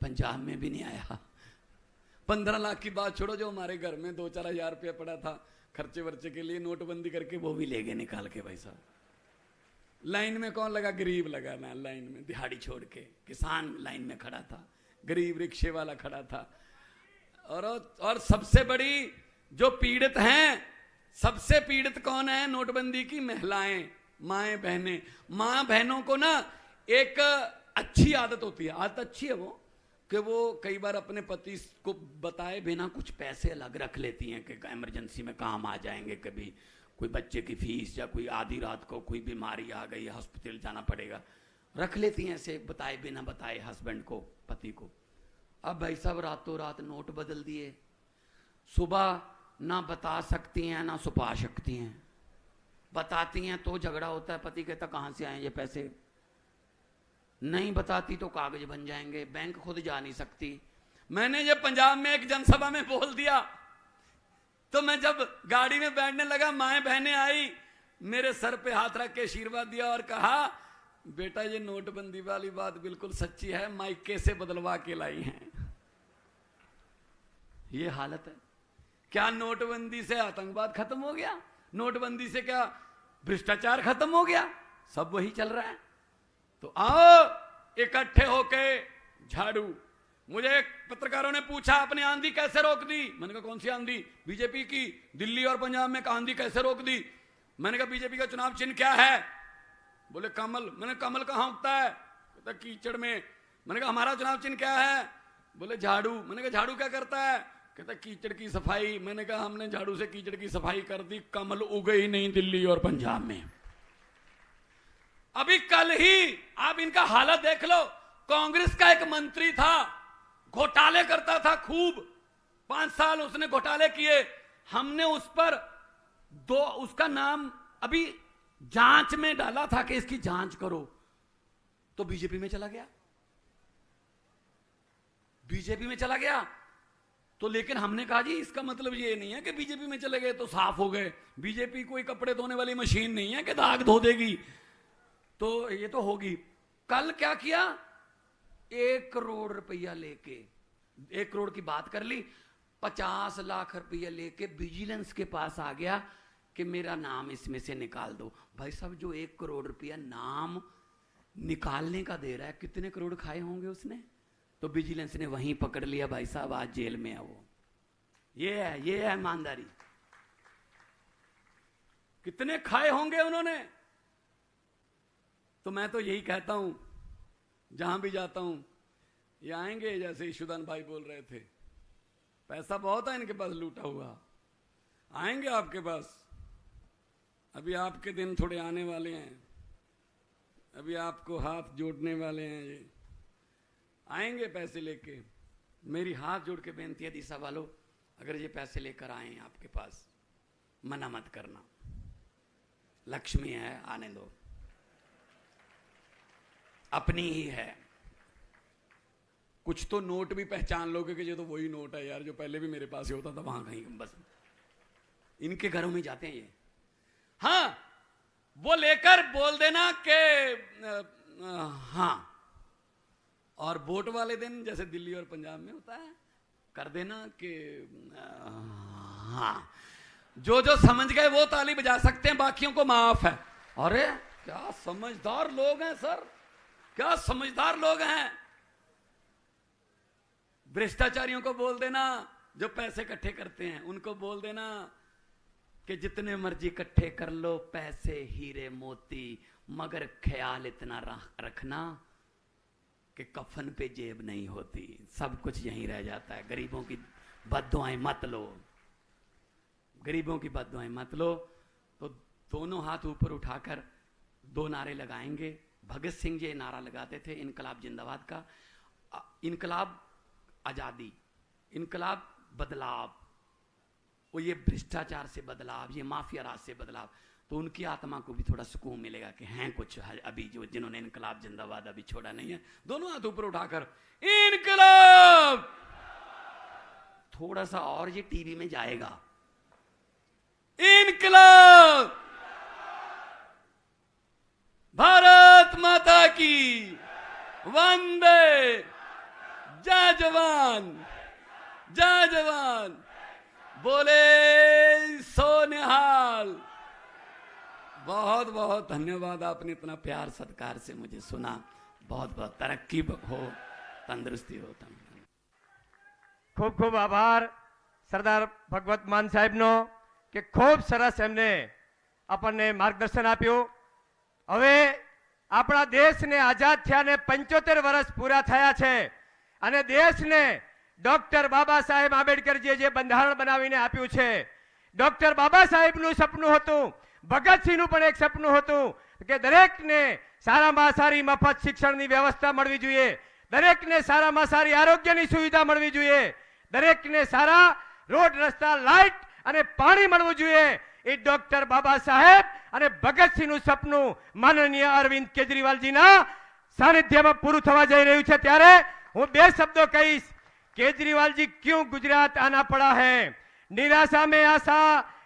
पंजाब में भी नहीं आया। 15 लाख की बात छोड़ो, जो हमारे घर में 2-4 हजार रुपया पड़ा था खर्चे वर्चे के लिए, नोटबंदी करके वो भी ले गए निकाल के। भाई साहब, लाइन में कौन लगा? गरीब लगा ना लाइन में, दिहाड़ी छोड़ के। किसान लाइन में खड़ा था, गरीब रिक्शे वाला खड़ा था। और सबसे बड़ी जो पीड़ित हैं, सबसे पीड़ित कौन है नोटबंदी की? महिलाएं, माएं, बहनें। मां बहनों को ना एक अच्छी आदत होती है, आदत अच्छी है वो, कि वो कई बार अपने पति को बताए बिना कुछ पैसे अलग रख लेती हैं कि इमरजेंसी में काम आ जाएंगे, कभी कोई बच्चे की फीस या कोई आधी रात को कोई बीमारी आ गई, हॉस्पिटल जाना पड़ेगा, रख लेती हैं ऐसे बताए बिना बताए हस्बैंड को, पति को। अब भाई साहब रातों रात नोट बदल दिए। सुबह ना बता सकती हैं ना छुपा सकती हैं। बताती हैं तो झगड़ा होता है, पति कहता कहां से आए ये पैसे। नहीं बताती तो कागज बन जाएंगे, बैंक खुद जा नहीं सकती। मैंने जब पंजाब में एक जनसभा में बोल दिया, तो मैं जब गाड़ी में बैठने लगा, माएं बहनें आई, मेरे सर पे हाथ रख के आशीर्वाद दिया और कहा बेटा ये नोटबंदी वाली बात बिल्कुल सच्ची है, माइके से बदलवा के लाई हैं। ये हालत है। क्या नोटबंदी से आतंकवाद खत्म हो गया? नोटबंदी से क्या भ्रष्टाचार खत्म हो गया? सब वही चल रहा है। तो आओ इकट्ठे होके झाड़ू। मुझे पत्रकारों ने पूछा आपने आंधी कैसे रोक दी? मैंने कहा कौन सी आंधी? बीजेपी की। दिल्ली और पंजाब में आंधी कैसे रोक दी? मैंने कहा बीजेपी का चुनाव चिन्ह क्या है? बोले कमल। मैंने कमल कहां उगता है? कहता कीचड़ में। मैंने कहा हमारा चुनाव चिन्ह क्या है? बोले झाड़ू। मैंने कहा झाड़ू क्या करता है? कहता कीचड़ की सफाई। मैंने कहा हमने झाड़ू से कीचड़ की सफाई कर दी, कमल उगे ही नहीं दिल्ली और पंजाब में। अभी कल ही आप इनका हालत देख लो। कांग्रेस का एक मंत्री था, घोटाले करता था खूब, 5 साल उसने घोटाले किए। हमने उस पर उसका नाम अभी जांच में डाला था कि इसकी जांच करो, तो बीजेपी में चला गया। बीजेपी में चला गया तो लेकिन हमने कहा जी इसका मतलब ये नहीं है कि बीजेपी में चले गए तो साफ हो गए। बीजेपी कोई कपड़े धोने वाली मशीन नहीं है कि दाग धो देगी, तो ये तो होगी। कल क्या किया? 1 करोड़ रुपया लेके, 1 करोड़ की बात कर ली, 50 लाख रुपया लेके विजिलेंस के पास आ गया कि मेरा नाम इसमें से निकाल दो। भाई साहब जो 1 करोड़ रुपया नाम निकालने का दे रहा है, कितने करोड़ खाए होंगे उसने? तो विजिलेंस ने वहीं पकड़ लिया, भाई साहब आज जेल में है वो। ये है ईमानदारी। कितने खाए होंगे उन्होंने? तो मैं तो यही कहता हूं, जहां भी जाता हूं, ये आएंगे जैसे ईशुदान भाई बोल रहे थे, पैसा बहुत है इनके पास लूटा हुआ, आएंगे आपके पास। अभी आपके दिन थोड़े आने वाले हैं, अभी आपको हाथ जोड़ने वाले हैं, ये आएंगे पैसे लेके। मेरी हाथ जोड़ के बेनती है दिशा वालों, अगर ये पैसे लेकर आए आपके पास, मना मत करना, लक्ष्मी है, आने दो, अपनी ही है। कुछ तो नोट भी पहचान लोगे कि ये तो वही नोट है यार जो पहले भी मेरे पास ही होता था वहां कहीं, बस इनके घरों में जाते हैं ये। हाँ, वो लेकर बोल देना कि हाँ, और वोट वाले दिन जैसे दिल्ली और पंजाब में होता है कर देना कि हाँ। जो जो समझ गए वो ताली बजा सकते हैं, बाकियों को माफ है। अरे क्या समझदार लोग हैं सर, क्या समझदार लोग हैं। भ्रष्टाचारियों को बोल देना, जो पैसे इकट्ठे करते हैं उनको बोल देना कि जितने मर्जी इकट्ठे कर लो पैसे हीरे मोती, मगर ख्याल इतना रखना कि कफन पे जेब नहीं होती, सब कुछ यहीं रह जाता है। गरीबों की बद्दुआएं मत लो, गरीबों की बद्दुआएं मत लो। तो दोनों हाथ ऊपर उठाकर दो नारे लगाएंगे। भगत सिंह जी नारा लगाते थे इनकलाब जिंदाबाद का, इनकलाब आजादी, इनकलाब बदलाव, वो ये भ्रष्टाचार से बदलाव, ये माफिया राज से बदलाव। तो उनकी आत्मा को भी थोड़ा सुकून मिलेगा कि हैं कुछ अभी जो जिन्होंने इनकलाब जिंदाबाद अभी छोड़ा नहीं है। दोनों हाथ ऊपर उठाकर इनकलाब, थोड़ा सा और ये टीवी में जाएगा, इनकलाब, भारत माता की वंदे, जय जवान, जय जवान, बोले सो निहाल। बहुत बहुत धन्यवाद, आपने इतना प्यार सत्कार से मुझे सुना। बहुत बहुत तरक्की हो, तंदुरुस्ती हो।
खूब खूब आभार सरदार भगवत માન સાહેબનો કે ખૂબ સરસ એમને આપણને માર્ગદર્શન આપ્યું। હવે આપણા દેશને આઝાદ થયાને 75 વર્ષ પૂરા થયા છે અને દેશને ડોક્ટર બાબા સાહેબ આંબેડકરજીએ જે બંધારણ બનાવીને આપ્યું છે, ડોક્ટર બાબા સાહેબનું સપનું હતું, ભગતસિંહનું પણ એક સપનું હતું કે દરેકને સારામાં સારી મફત શિક્ષણની વ્યવસ્થા મળવી જોઈએ, દરેકને સારામાં સારી આરોગ્યની સુવિધા મળવી જોઈએ, દરેકને સારા રોડ રસ્તા લાઇટ અને પાણી મળવું જોઈએ। એ ડોક્ટર બાબા સાહેબ અને ભગતસિંહનું સપનું માનનીય અરવિંદ કેજરીવાલજીના સાનિધ્યમાં પૂરું થવા જઈ રહ્યું છે। ત્યારે હું બે શબ્દો કહીશ। केजरीवाल जी क्यों गुजरात आना पड़ा है? निराशा में आशा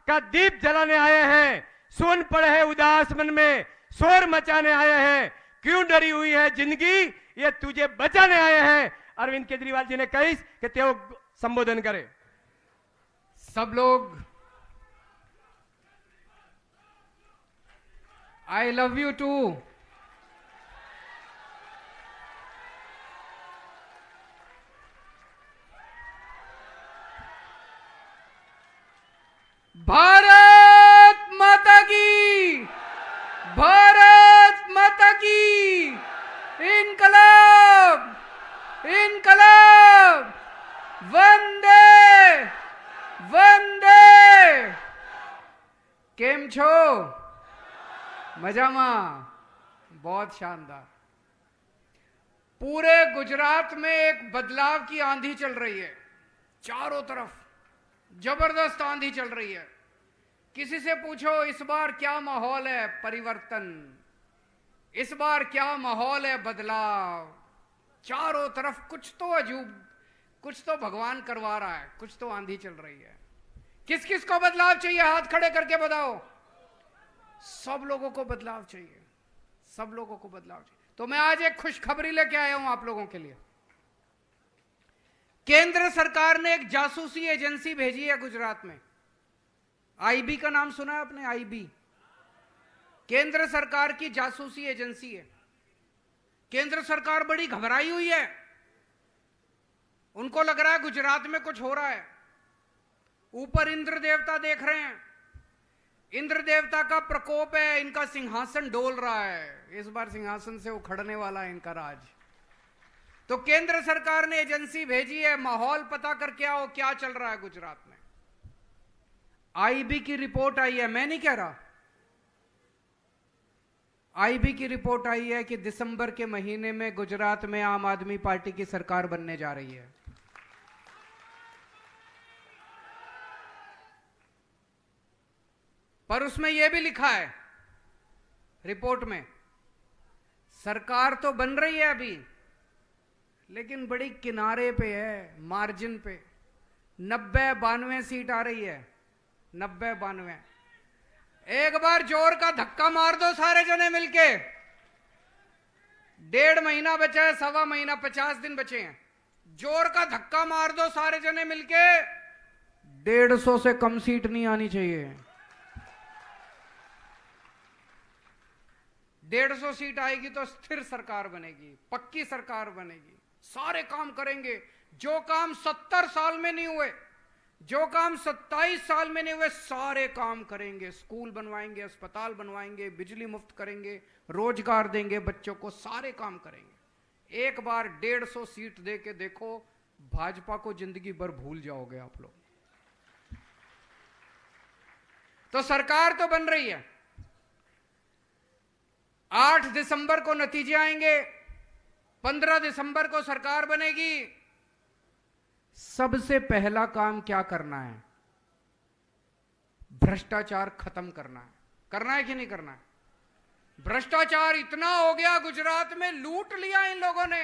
का दीप जलाने आए हैं, सुन पड़े है उदास मन में शोर मचाने आए हैं, क्यों डरी हुई है जिंदगी ये तुझे बचाने आए हैं। अरविंद केजरीवाल जी ने कही कि तेओ संबोधन करे।
सब लोग I love you too. Bharat Mata की, भारत माता की, इनकलाब, इनकलाब, वंदे वंदे। केम छो? मजामा? बहुत शानदार। पूरे गुजरात में एक बदलाव की आंधी चल रही है, चारों तरफ जबरदस्त आंधी चल रही है। किसी से पूछो इस बार क्या माहौल है परिवर्तन, इस बार क्या माहौल है बदलाव। चारों तरफ कुछ तो अजूब, कुछ तो भगवान करवा रहा है, कुछ तो आंधी चल रही है। किस किस को बदलाव चाहिए? हाथ खड़े करके बताओ। सब लोगों को बदलाव चाहिए, सब लोगों को बदलाव चाहिए। तो मैं आज एक खुशखबरी लेके आया हूं आप लोगों के लिए। केंद्र सरकार ने एक जासूसी एजेंसी भेजी है गुजरात में। आईबी का नाम सुना है आपने? आईबी केंद्र सरकार की जासूसी एजेंसी है। केंद्र सरकार बड़ी घबराई हुई है, उनको लग रहा है गुजरात में कुछ हो रहा है। ऊपर इंद्र देवता देख रहे हैं, इंद्र देवता का प्रकोप है, इनका सिंहासन डोल रहा है। इस बार सिंहासन से उखड़ने वाला है इनका राज। तो केंद्र सरकार ने एजेंसी भेजी है, माहौल पता करके आओ क्या चल रहा है गुजरात में। आईबी की रिपोर्ट आई है, मैं नहीं कह रहा, आईबी की रिपोर्ट आई है कि दिसंबर के महीने में गुजरात में आम आदमी पार्टी की सरकार बनने जा रही है। पर उसमें यह भी लिखा है रिपोर्ट में, सरकार तो बन रही है अभी, लेकिन बड़ी किनारे पे है, मार्जिन पे। 90-92 सीट आ रही है, 90-92। एक बार जोर का धक्का मार दो सारे जने मिलके। 1.5 महीना बचा है, 1.25 महीना, 50 दिन बचे हैं। जोर का धक्का मार दो सारे जने मिलके, 150 से कम सीट नहीं आनी चाहिए। 150 सीट आएगी तो स्थिर सरकार बनेगी, पक्की सरकार बनेगी। सारे काम करेंगे जो काम 70 साल में नहीं हुए, जो काम 27 साल में नहीं हुए, सारे काम करेंगे। स्कूल बनवाएंगे, अस्पताल बनवाएंगे, बिजली मुफ्त करेंगे, रोजगार देंगे बच्चों को, सारे काम करेंगे। एक बार 150 सीट दे के देखो, भाजपा को जिंदगी भर भूल जाओगे आप लोग। तो सरकार तो बन रही है। 8 दिसंबर को नतीजे आएंगे, 15 दिसंबर को सरकार बनेगी। सबसे पहला काम क्या करना है? भ्रष्टाचार खत्म करना है कि नहीं करना है? भ्रष्टाचार इतना हो गया, गुजरात में लूट लिया इन लोगों ने।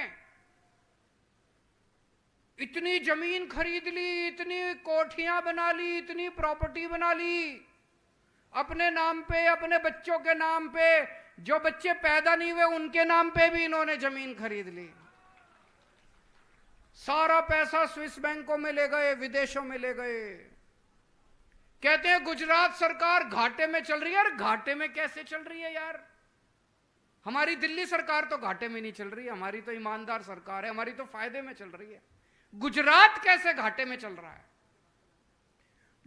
इतनी जमीन खरीद ली, इतनी कोठियां बना ली, इतनी प्रॉपर्टी बना ली अपने नाम पे, अपने बच्चों के नाम पे। जो बच्चे पैदा नहीं हुए उनके नाम पे भी इन्होंने जमीन खरीद ली। सारा पैसा स्विस बैंकों में ले गए, विदेशों में ले गए। कहते हैं गुजरात सरकार घाटे में चल रही है। अरे घाटे में कैसे चल रही है यार? हमारी दिल्ली सरकार तो घाटे में नहीं चल रही है, हमारी तो ईमानदार सरकार है, हमारी तो फायदे में चल रही है। गुजरात कैसे घाटे में चल रहा है?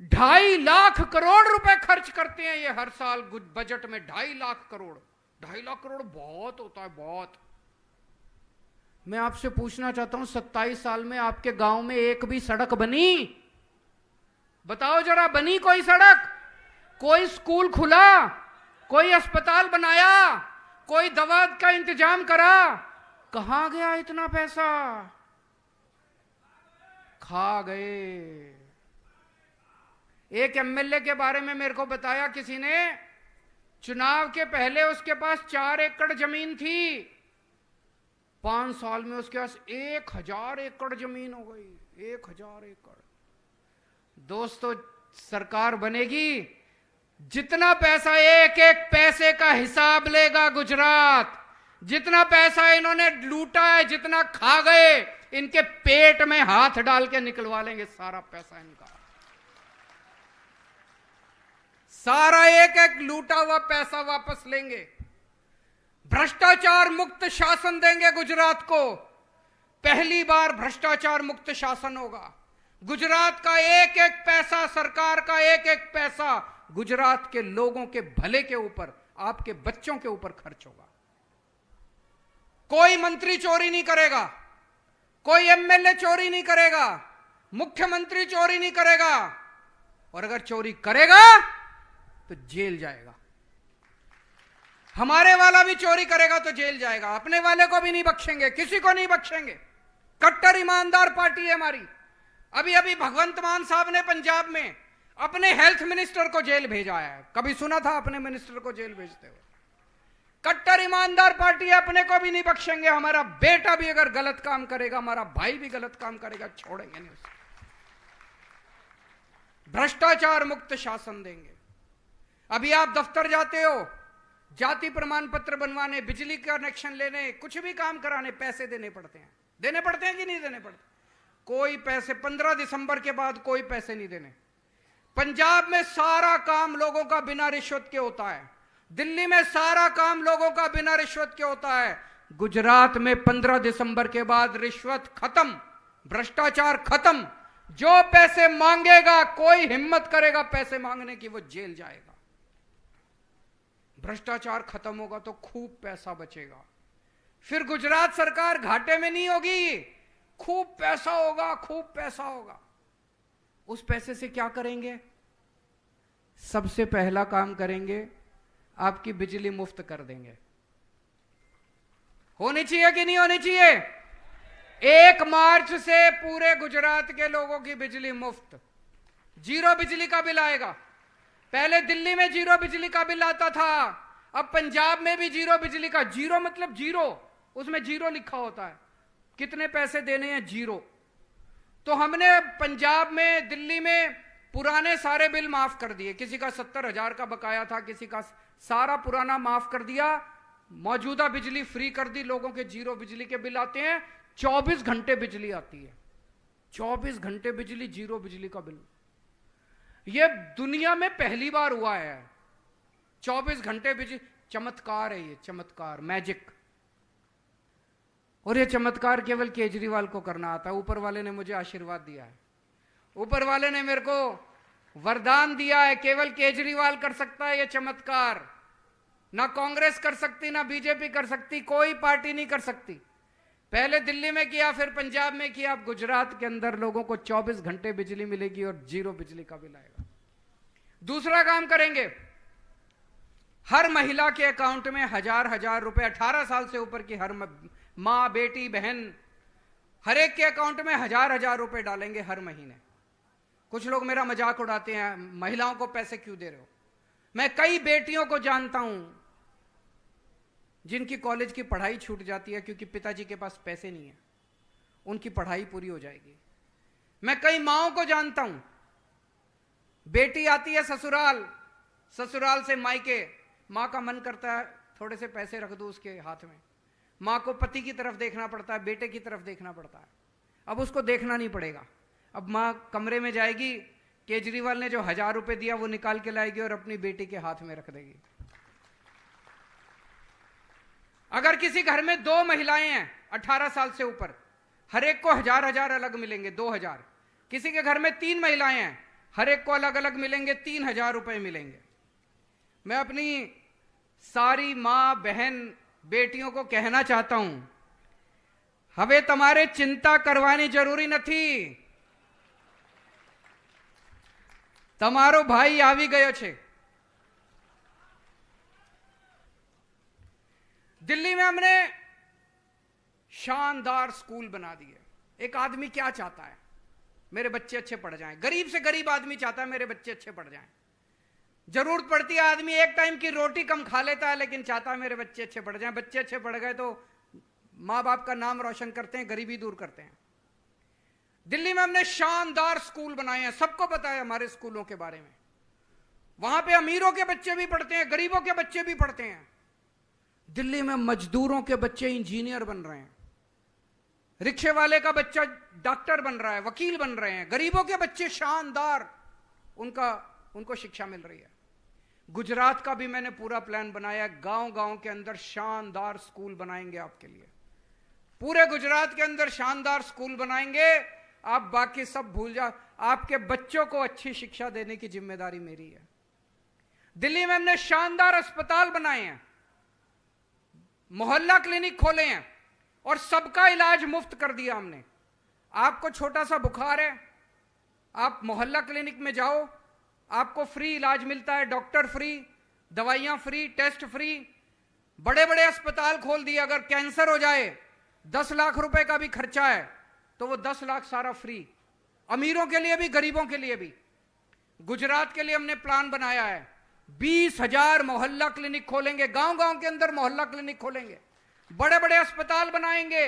2.5 लाख करोड़ रुपए खर्च करते हैं ये हर साल बजट में। 2.5 लाख करोड़, 2.5 लाख करोड़ बहुत होता है, बहुत। मैं आपसे पूछना चाहता हूं, 27 साल में आपके गांव में एक भी सड़क बनी? बताओ जरा, बनी कोई सड़क? कोई स्कूल खुला? कोई अस्पताल बनाया? कोई दवा का इंतजाम करा? कहां गया इतना पैसा? खा गए। एक एमएलए के बारे में मेरे को बताया किसी ने, चुनाव के पहले उसके पास 4 एकड़ जमीन थी, 5 साल में उसके पास 1000 एकड़ जमीन हो गई। 1000 एकड़। दोस्तों, सरकार बनेगी, जितना पैसा, एक एक पैसे का हिसाब लेगा गुजरात। जितना पैसा इन्होंने लूटा है, जितना खा गए, इनके पेट में हाथ डाल के निकलवा लेंगे सारा पैसा इनका। सारा एक एक लूटा हुआ पैसा वापस लेंगे। भ्रष्टाचार मुक्त शासन देंगे गुजरात को। पहली बार भ्रष्टाचार मुक्त शासन होगा। गुजरात का एक एक पैसा, सरकार का एक एक पैसा गुजरात के लोगों के भले के ऊपर, आपके बच्चों के ऊपर खर्च होगा। कोई मंत्री चोरी नहीं करेगा, कोई एमएलए चोरी नहीं करेगा, मुख्यमंत्री चोरी नहीं करेगा, और अगर चोरी करेगा तो जेल जाएगा। हमारे वाला भी चोरी करेगा तो जेल जाएगा। अपने वाले को भी नहीं बख्शेंगे, किसी को नहीं बख्शेंगे। कट्टर ईमानदार पार्टी है हमारी। अभी अभी भगवंत मान साहब ने पंजाब में अपने हेल्थ मिनिस्टर को जेल भेजा है। कभी सुना था अपने मिनिस्टर को जेल भेजते हुए? कट्टर ईमानदार पार्टी है, अपने को भी नहीं बख्शेंगे। हमारा बेटा भी अगर गलत काम करेगा, हमारा भाई भी गलत काम करेगा, छोड़ेंगे नहीं उसे। भ्रष्टाचार मुक्त शासन देंगे। अभी आप दफ्तर जाते हो, जाति प्रमाण पत्र बनवाने, बिजली का कनेक्शन लेने, कुछ भी काम कराने पैसे देने पड़ते हैं। देने पड़ते हैं कि नहीं देने पड़ते? कोई पैसे 15 दिसंबर के बाद कोई पैसे नहीं देने। पंजाब में सारा काम लोगों का बिना रिश्वत के होता है। दिल्ली में सारा काम लोगों का बिना रिश्वत के होता है। गुजरात में 15 दिसंबर के बाद रिश्वत खत्म, भ्रष्टाचार खत्म। जो पैसे मांगेगा, कोई हिम्मत करेगा पैसे मांगने की, वो जेल जाएगा। भ्रष्टाचार खत्म होगा तो खूब पैसा बचेगा। फिर गुजरात सरकार घाटे में नहीं होगी, खूब पैसा होगा, खूब पैसा होगा। उस पैसे से क्या करेंगे? सबसे पहला काम करेंगे, आपकी बिजली मुफ्त कर देंगे। होनी चाहिए कि नहीं होनी चाहिए? 1 मार्च से पूरे गुजरात के लोगों की बिजली मुफ्त, 0 बिजली का बिल आएगा। पहले दिल्ली में जीरो बिजली का बिल आता था, अब पंजाब में भी जीरो बिजली का। जीरो मतलब जीरो, उसमें जीरो लिखा होता है, कितने पैसे देने हैं जीरो। तो हमने पंजाब में, दिल्ली में पुराने सारे बिल माफ कर दिए। किसी का 70,000 का बकाया था, किसी का सारा पुराना माफ कर दिया। मौजूदा बिजली फ्री कर दी, लोगों के जीरो बिजली के बिल आते हैं। 24 घंटे बिजली आती है, 24 घंटे बिजली, जीरो बिजली का बिल। यह दुनिया में पहली बार हुआ है, 24 घंटे बिजली। चमत्कार है ये, चमत्कार, मैजिक। और ये चमत्कार केवल केजरीवाल को करना आता है। ऊपर वाले ने मुझे आशीर्वाद दिया है, ऊपर वाले ने मेरे को वरदान दिया है, केवल केजरीवाल कर सकता है ये चमत्कार। ना कांग्रेस कर सकती, ना बीजेपी कर सकती, कोई पार्टी नहीं कर सकती। पहले दिल्ली में किया, फिर पंजाब में किया, अब गुजरात के अंदर लोगों को 24 घंटे बिजली मिलेगी और जीरो बिजली का बिल आएगा। दूसरा काम करेंगे, हर महिला के अकाउंट में 1,000 रुपए, 18 साल से ऊपर की हर मां, बेटी, बहन, हर एक के अकाउंट में 1,000 रुपए डालेंगे हर महीने। कुछ लोग मेरा मजाक उड़ाते हैं, महिलाओं को पैसे क्यों दे रहे हो। मैं कई बेटियों को जानता हूं जिनकी कॉलेज की पढ़ाई छूट जाती है क्योंकि पिताजी के पास पैसे नहीं है, उनकी पढ़ाई पूरी हो जाएगी। मैं कई माओं को जानता हूं, बेटी आती है ससुराल, ससुराल से मायके, मां का मन करता है थोड़े से पैसे रख दो उसके हाथ में। मां को पति की तरफ देखना पड़ता है, बेटे की तरफ देखना पड़ता है। अब उसको देखना नहीं पड़ेगा, अब मां कमरे में जाएगी, केजरीवाल ने जो 1,000 रुपए दिया वो निकाल के लाएगी और अपनी बेटी के हाथ में रख देगी। अगर किसी घर में 2 महिलाएं हैं 18 साल से ऊपर, हर एक को 1,000 अलग मिलेंगे, 2,000। किसी के घर में 3 महिलाएं हैं, हर एक को अलग अलग मिलेंगे, 3,000 रुपए मिलेंगे। मैं अपनी सारी मां, बहन, बेटियों को कहना चाहता हूं, हमें तुम्हारे चिंता करवानी जरूरी नहीं। તમારો ભાઈ આવી ગયો છે। दिल्ली में हमने शानदार स्कूल बना दिए। एक आदमी क्या चाहता है, मेरे बच्चे अच्छे पढ़ जाएं। गरीब से गरीब आदमी चाहता है मेरे बच्चे अच्छे पढ़ जाएं। जरूरत पड़ती है आदमी एक टाइम की रोटी कम खा लेता है, लेकिन चाहता है मेरे बच्चे अच्छे पढ़ जाएं। बच्चे अच्छे पढ़ गए तो माँ बाप का नाम रोशन करते हैं, गरीबी दूर करते हैं। दिल्ली में हमने शानदार स्कूल बनाए हैं, सबको पता है हमारे स्कूलों के बारे में। वहां पे अमीरों के बच्चे भी पढ़ते हैं, गरीबों के बच्चे भी पढ़ते हैं। दिल्ली में मजदूरों के बच्चे इंजीनियर बन रहे हैं, रिक्शे वाले का बच्चा डॉक्टर बन रहा है, वकील बन रहे हैं। गरीबों के बच्चे शानदार, उनको शिक्षा मिल रही है। गुजरात का भी मैंने पूरा प्लान बनाया, गांव गांव के अंदर शानदार स्कूल बनाएंगे आपके लिए। पूरे गुजरात के अंदर शानदार स्कूल बनाएंगे, आप बाकी सब भूल जाओ। आपके बच्चों को अच्छी शिक्षा देने की जिम्मेदारी मेरी है। दिल्ली में हमने शानदार अस्पताल बनाए हैं, मोहल्ला क्लिनिक खोले हैं और सबका इलाज मुफ्त कर दिया हमने। आपको छोटा सा बुखार है, आप मोहल्ला क्लिनिक में जाओ, आपको फ्री इलाज मिलता है, डॉक्टर फ्री, दवाइयां फ्री, टेस्ट फ्री। बड़े बड़े अस्पताल खोल दिए। अगर कैंसर हो जाए, 10 लाख रुपए का भी खर्चा है, तो वो 10 लाख सारा फ्री, अमीरों के लिए भी, गरीबों के लिए भी। गुजरात के लिए हमने प्लान बनाया है, 20,000 मोहल्ला क्लिनिक खोलेंगे, गांव गांव के अंदर मोहल्ला क्लिनिक खोलेंगे, बड़े बड़े अस्पताल बनाएंगे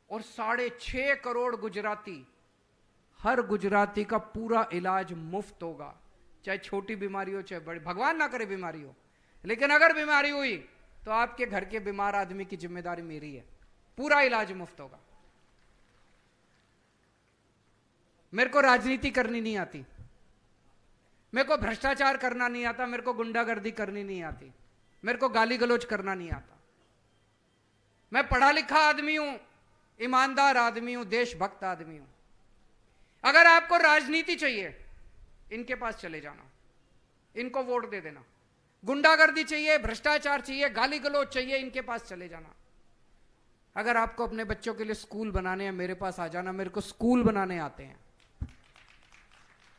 और 6.5 करोड़ गुजराती, हर गुजराती का पूरा इलाज मुफ्त होगा। चाहे छोटी बीमारी हो, चाहे बड़ी, भगवान ना करे बीमारी हो, लेकिन अगर बीमारी हुई तो आपके घर के बीमार आदमी की जिम्मेदारी मेरी है, पूरा इलाज मुफ्त होगा। मेरे को राजनीति करनी नहीं आती, मेरे को भ्रष्टाचार करना नहीं आता, मेरे को गुंडागर्दी करनी नहीं आती, मेरे को गाली गलौज करना नहीं आता। मैं पढ़ा लिखा आदमी हूं, ईमानदार आदमी हूं, देशभक्त आदमी हूं। अगर आपको राजनीति चाहिए, इनके पास चले जाना, इनको वोट दे देना। गुंडागर्दी चाहिए, भ्रष्टाचार चाहिए, गाली गलौज चाहिए, इनके पास चले जाना। अगर आपको अपने बच्चों के लिए स्कूल बनाने हैं, मेरे पास आ जाना, मेरे को स्कूल बनाने आते हैं।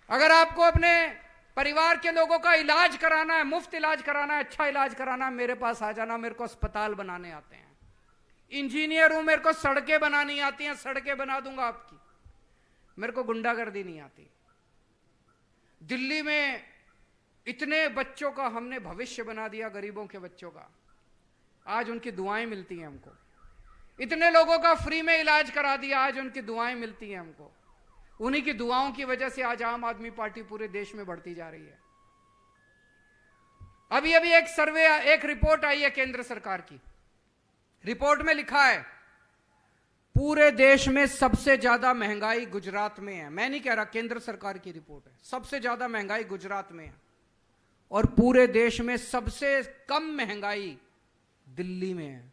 अगर आपको अपने परिवार के लोगों का इलाज कराना है, मुफ्त इलाज कराना है, अच्छा इलाज कराना है, मेरे पास आ जाना, मेरे को अस्पताल बनाने आते हैं। इंजीनियर हूं, मेरे को सड़कें बनानी आती हैं, सड़कें बना दूंगा आपकी। मेरे को गुंडागर्दी नहीं आती। दिल्ली में इतने बच्चों का हमने भविष्य बना दिया, गरीबों के बच्चों का। आज उनकी दुआएं मिलती हैं हमको। इतने लोगों का फ्री में इलाज करा दिया, आज उनकी दुआएं मिलती हैं हमको। उन्हीं की दुआओं की वजह से आज आम आदमी पार्टी पूरे देश में बढ़ती जा रही है। अभी अभी एक सर्वे, एक रिपोर्ट आई है केंद्र सरकार की। रिपोर्ट में लिखा है पूरे देश में सबसे ज्यादा महंगाई गुजरात में है। मैं नहीं कह रहा, केंद्र सरकार की रिपोर्ट है। सबसे ज्यादा महंगाई गुजरात में है और पूरे देश में सबसे कम महंगाई दिल्ली में है।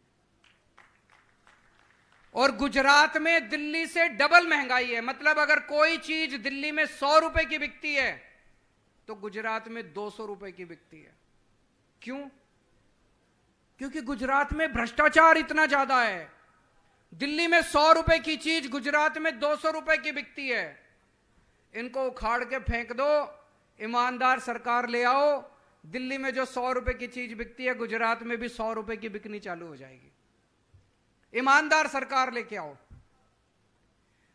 और गुजरात में दिल्ली से डबल महंगाई है। मतलब अगर कोई चीज दिल्ली में 100 रुपए की बिकती है तो गुजरात में 200 रुपए की बिकती है। क्यों? क्योंकि गुजरात में भ्रष्टाचार इतना ज्यादा है। दिल्ली में 100 रुपए की चीज गुजरात में 200 रुपए की बिकती है। इनको उखाड़ के फेंक दो, ईमानदार सरकार ले आओ। दिल्ली में जो 100 रुपए की चीज बिकती है, गुजरात में भी 100 रुपए की बिकनी चालू हो जाएगी। ईमानदार सरकार लेके आओ।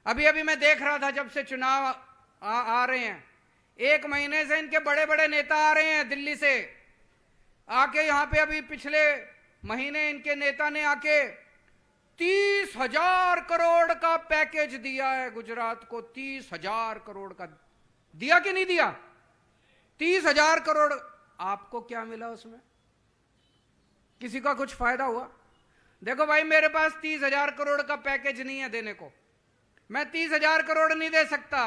अभी अभी मैं देख रहा था, जब से चुनाव आ रहे हैं, 1 महीने से इनके बड़े बड़े नेता आ रहे हैं दिल्ली से आके यहां पे। अभी पिछले महीने इनके नेता ने आके 30,000 करोड़ का पैकेज दिया है गुजरात को। 30,000 करोड़ का दिया कि नहीं दिया? 30,000 करोड़। आपको क्या मिला उसमें? किसी का कुछ फायदा हुआ? देखो भाई, मेरे पास 30,000 करोड़ का पैकेज नहीं है देने को। मैं 30,000 करोड़ नहीं दे सकता,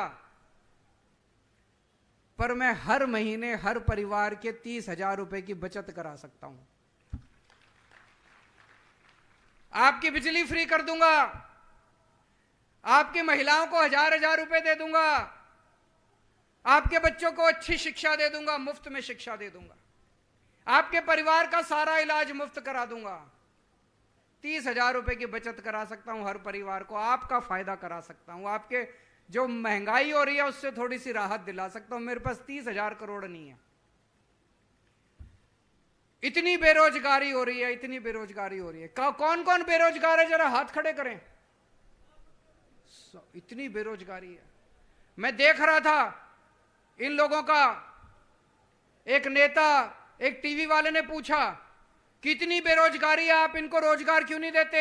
पर मैं हर महीने हर परिवार के 30,000 रुपए की बचत करा सकता हूं। आपकी बिजली फ्री कर दूंगा, आपकी महिलाओं को 1,000 रुपए दे दूंगा, आपके बच्चों को अच्छी शिक्षा दे दूंगा, मुफ्त में शिक्षा दे दूंगा, आपके परिवार का सारा इलाज मुफ्त करा दूंगा। 30,000 रुपए की बचत करा सकता हूं हर परिवार को। आपका फायदा करा सकता हूं, आपके जो महंगाई हो रही है उससे थोड़ी सी राहत दिला सकता हूं। मेरे पास 30,000 करोड़ नहीं है। इतनी बेरोजगारी हो रही है, इतनी बेरोजगारी हो रही है। कौन कौन बेरोजगार है? जरा हाथ खड़े करें। इतनी बेरोजगारी है। मैं देख रहा था इन लोगों का, एक नेता, एक टीवी वाले ने पूछा कि इतनी बेरोजगारी है, आप इनको रोजगार क्यों नहीं देते?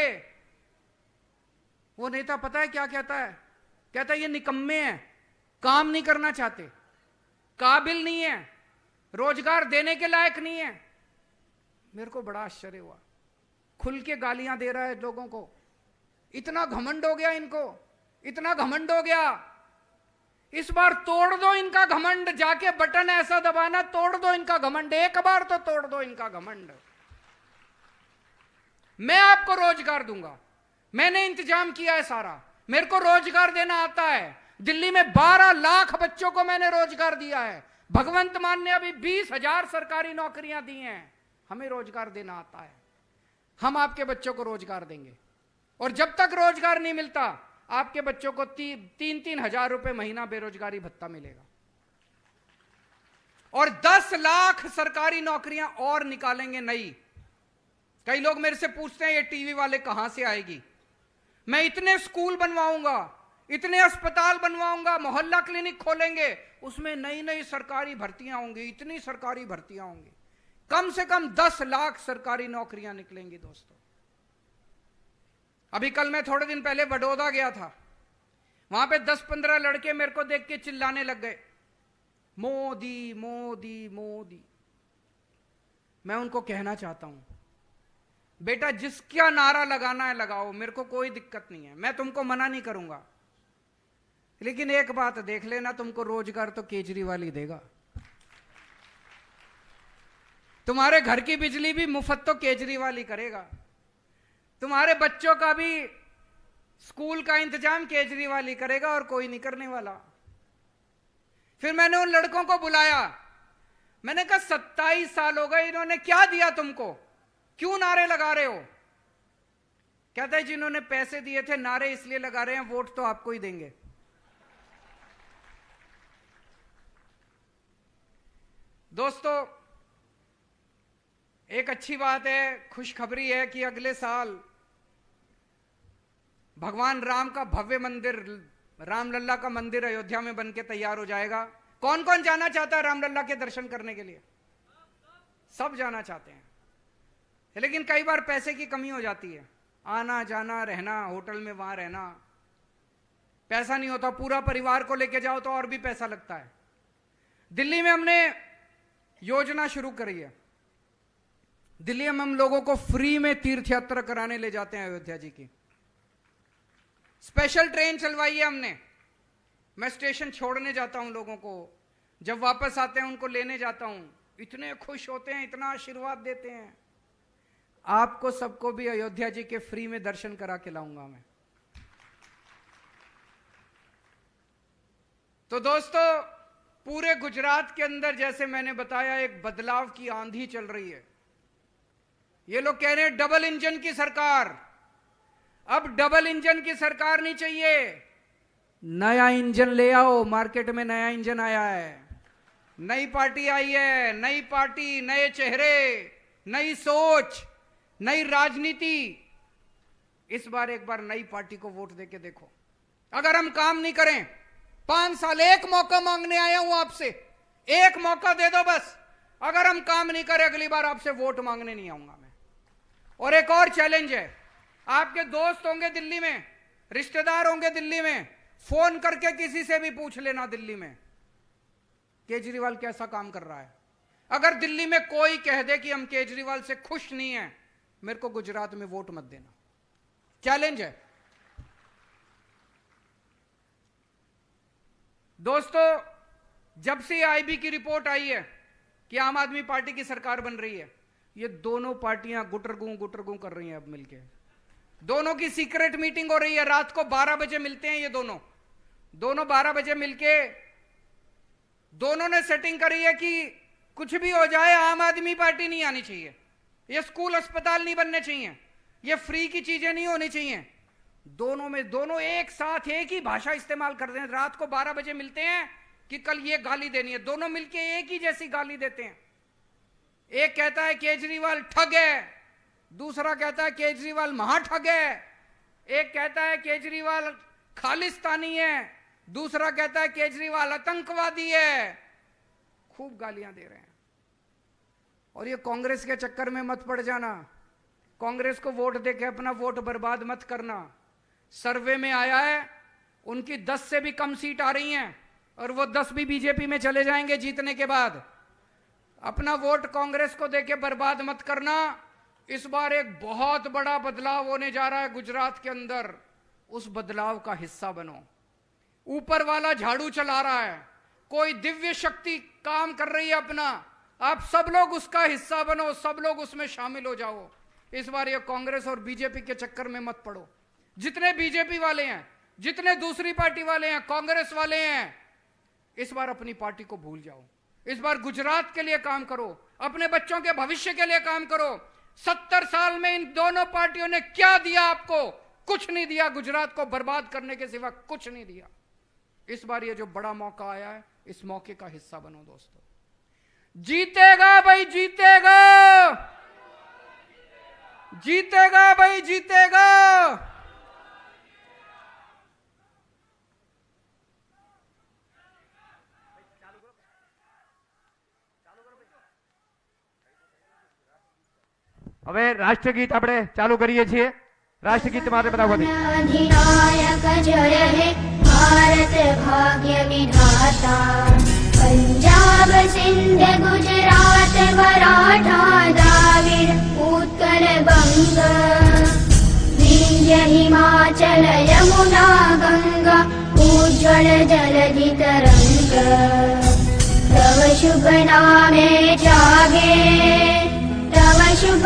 वो नेता पता है क्या कहता है? कहता है ये निकम्मे हैं, काम नहीं करना चाहते, काबिल नहीं है, रोजगार देने के लायक नहीं है। मेरे को बड़ा आश्चर्य हुआ। खुल के गालियां दे रहा है लोगों को। इतना घमंड हो गया इनको, इतना घमंड हो गया। इस बार तोड़ दो इनका घमंड। जाके बटन ऐसा दबाना, तोड़ दो इनका घमंड। एक बार तो तोड़ दो इनका घमंड। मैं आपको रोजगार दूंगा, मैंने इंतजाम किया है सारा। मेरे को रोजगार देना आता है। दिल्ली में 12 लाख बच्चों को मैंने रोजगार दिया है। भगवंत मान ने अभी 20,000 सरकारी नौकरियां दी हैं। हमें रोजगार देना आता है। हम आपके बच्चों को रोजगार देंगे। और जब तक रोजगार नहीं मिलता, आपके बच्चों को 3-3 हजार रुपए महीना बेरोजगारी भत्ता मिलेगा। और 10 लाख सरकारी नौकरियां और निकालेंगे नई। कई लोग मेरे से पूछते हैं ये टीवी वाले कहां से आएगी? मैं इतने स्कूल बनवाऊंगा, इतने अस्पताल बनवाऊंगा, मोहल्ला क्लिनिक खोलेंगे, उसमें नई नई सरकारी भर्तियां होंगी, इतनी सरकारी भर्तियां होंगी। कम से कम 10 लाख सरकारी नौकरियां निकलेंगी दोस्तों। अभी कल मैं थोड़े दिन पहले बड़ौदा गया था। वहां पे 10-15 लड़के मेरे को देख के चिल्लाने लग गए, मोदी मोदी मोदी। मैं उनको कहना चाहता हूं, बेटा जिसका नारा लगाना है लगाओ, मेरे को कोई दिक्कत नहीं है, मैं तुमको मना नहीं करूंगा। लेकिन एक बात देख लेना, तुमको रोजगार तो केजरीवाल ही देगा। तुम्हारे घर की बिजली भी मुफ्त तो केजरीवाल ही करेगा। तुम्हारे बच्चों का भी स्कूल का इंतजाम केजरीवाल ही करेगा और कोई नहीं करने वाला। फिर मैंने उन लड़कों को बुलाया। मैंने कहा 27 साल हो गए, इन्होंने क्या दिया तुमको? क्यों नारे लगा रहे हो? कहता है जिन्होंने पैसे दिए थे नारे इसलिए लगा रहे हैं, वोट तो आपको ही देंगे। दोस्तों, एक अच्छी बात है, खुशखबरी है कि अगले साल भगवान राम का भव्य मंदिर, रामलला का मंदिर अयोध्या में बनके तैयार हो जाएगा। कौन कौन जाना चाहता है रामलला के दर्शन करने के लिए? सब जाना चाहते हैं, लेकिन कई बार पैसे की कमी हो जाती है, आना जाना रहना, होटल में वहां रहना, पैसा नहीं होता। पूरा परिवार को लेके जाओ तो और भी पैसा लगता है। दिल्ली में हमने योजना शुरू करी है। दिल्ली में हम लोगों को फ्री में तीर्थ यात्रा कराने ले जाते हैं। अयोध्या जी की स्पेशल ट्रेन चलवाई है हमने। मैं स्टेशन छोड़ने जाता हूं लोगों को, जब वापस आते हैं उनको लेने जाता हूं, इतने खुश होते हैं, इतना आशीर्वाद देते हैं। आपको सबको भी अयोध्या जी के फ्री में दर्शन करा के लाऊंगा मैं। तो दोस्तों, पूरे गुजरात के अंदर जैसे मैंने बताया एक बदलाव की आंधी चल रही है। ये लोग कह रहे हैं डबल इंजन की सरकार। अब डबल इंजन की सरकार नहीं चाहिए, नया इंजन ले आओ। मार्केट में नया इंजन आया है, नई पार्टी आई है, नई पार्टी, नए चेहरे, नई सोच, नई राजनीति। इस बार एक बार नई पार्टी को वोट देके देखो। अगर हम काम नहीं करें, 5 साल एक मौका मांगने आया हूं आपसे, एक मौका दे दो बस। अगर हम काम नहीं करें, अगली बार आपसे वोट मांगने नहीं आऊंगा मैं। और एक और चैलेंज है, आपके दोस्त होंगे दिल्ली में, रिश्तेदार होंगे दिल्ली में, फोन करके किसी से भी पूछ लेना दिल्ली में केजरीवाल कैसा काम कर रहा है। अगर दिल्ली में कोई कह दे कि हम केजरीवाल से खुश नहीं हैं, मेरे को गुजरात में वोट मत देना। चैलेंज है दोस्तों। जब से आईबी की रिपोर्ट आई है कि आम आदमी पार्टी की सरकार बन रही है, ये दोनों पार्टियां गुटरगू कर रही हैं। अब मिलके दोनों की सीक्रेट मीटिंग हो रही है। रात को 12 बजे मिलते हैं ये दोनों 12 बजे मिलके दोनों ने सेटिंग करी है कि कुछ भी हो जाए आम आदमी पार्टी नहीं आनी चाहिए, ये स्कूल अस्पताल नहीं बनने चाहिए, ये फ्री की चीजें नहीं होनी चाहिए। दोनों एक साथ एक ही भाषा इस्तेमाल करते हैं। रात को 12 बजे मिलते हैं कि कल ये गाली देनी है, दोनों मिलके एक ही जैसी गाली देते हैं। एक कहता है केजरीवाल ठग है, दूसरा कहता है केजरीवाल महाठग है। एक कहता है केजरीवाल खालिस्तानी है, दूसरा कहता है केजरीवाल आतंकवादी है। खूब गालियां दे रहे हैं। और ये कांग्रेस के चक्कर में मत पड़ जाना, कांग्रेस को वोट देके अपना वोट बर्बाद मत करना। सर्वे में आया है उनकी 10 से भी कम सीट आ रही हैं और वो 10 भी बीजेपी में चले जाएंगे जीतने के बाद। अपना वोट कांग्रेस को देके बर्बाद मत करना। इस बार एक बहुत बड़ा बदलाव होने जा रहा है गुजरात के अंदर, उस बदलाव का हिस्सा बनो। ऊपर वाला झाड़ू चला रहा है, कोई दिव्य शक्ति काम कर रही है अपना, आप सब लोग उसका हिस्सा बनो, सब लोग उसमें शामिल हो जाओ। इस बार ये कांग्रेस और बीजेपी के चक्कर में मत पड़ो। जितने बीजेपी वाले हैं, जितने दूसरी पार्टी वाले हैं, कांग्रेस वाले हैं, इस बार अपनी पार्टी को भूल जाओ। इस बार गुजरात के लिए काम करो, अपने बच्चों के भविष्य के लिए काम करो। 70 साल में इन दोनों पार्टियों ने क्या दिया आपको? कुछ नहीं दिया। गुजरात को बर्बाद करने के सिवा कुछ नहीं दिया। इस बार ये जो बड़ा मौका आया है, इस मौके का हिस्सा बनो दोस्तों। जीतेगा भाई जीतेगा, जीतेगा भाई जीतेगा।
હવે રાષ્ટ્રગીત આપણે ચાલુ કરીએ છીએ। રાષ્ટ્રગીત માટે બધા વખતે
अधिनायक जय हे भारत भाग्य विधाता, पंजाब सिंध गुजरात मराठा द्राविड़ उत्कल बंग, विंध्य हिमाचल यमुना गंगा, उज्ज्वल जलधि तरंग। तव शुभ नामे जागे, तव शुभ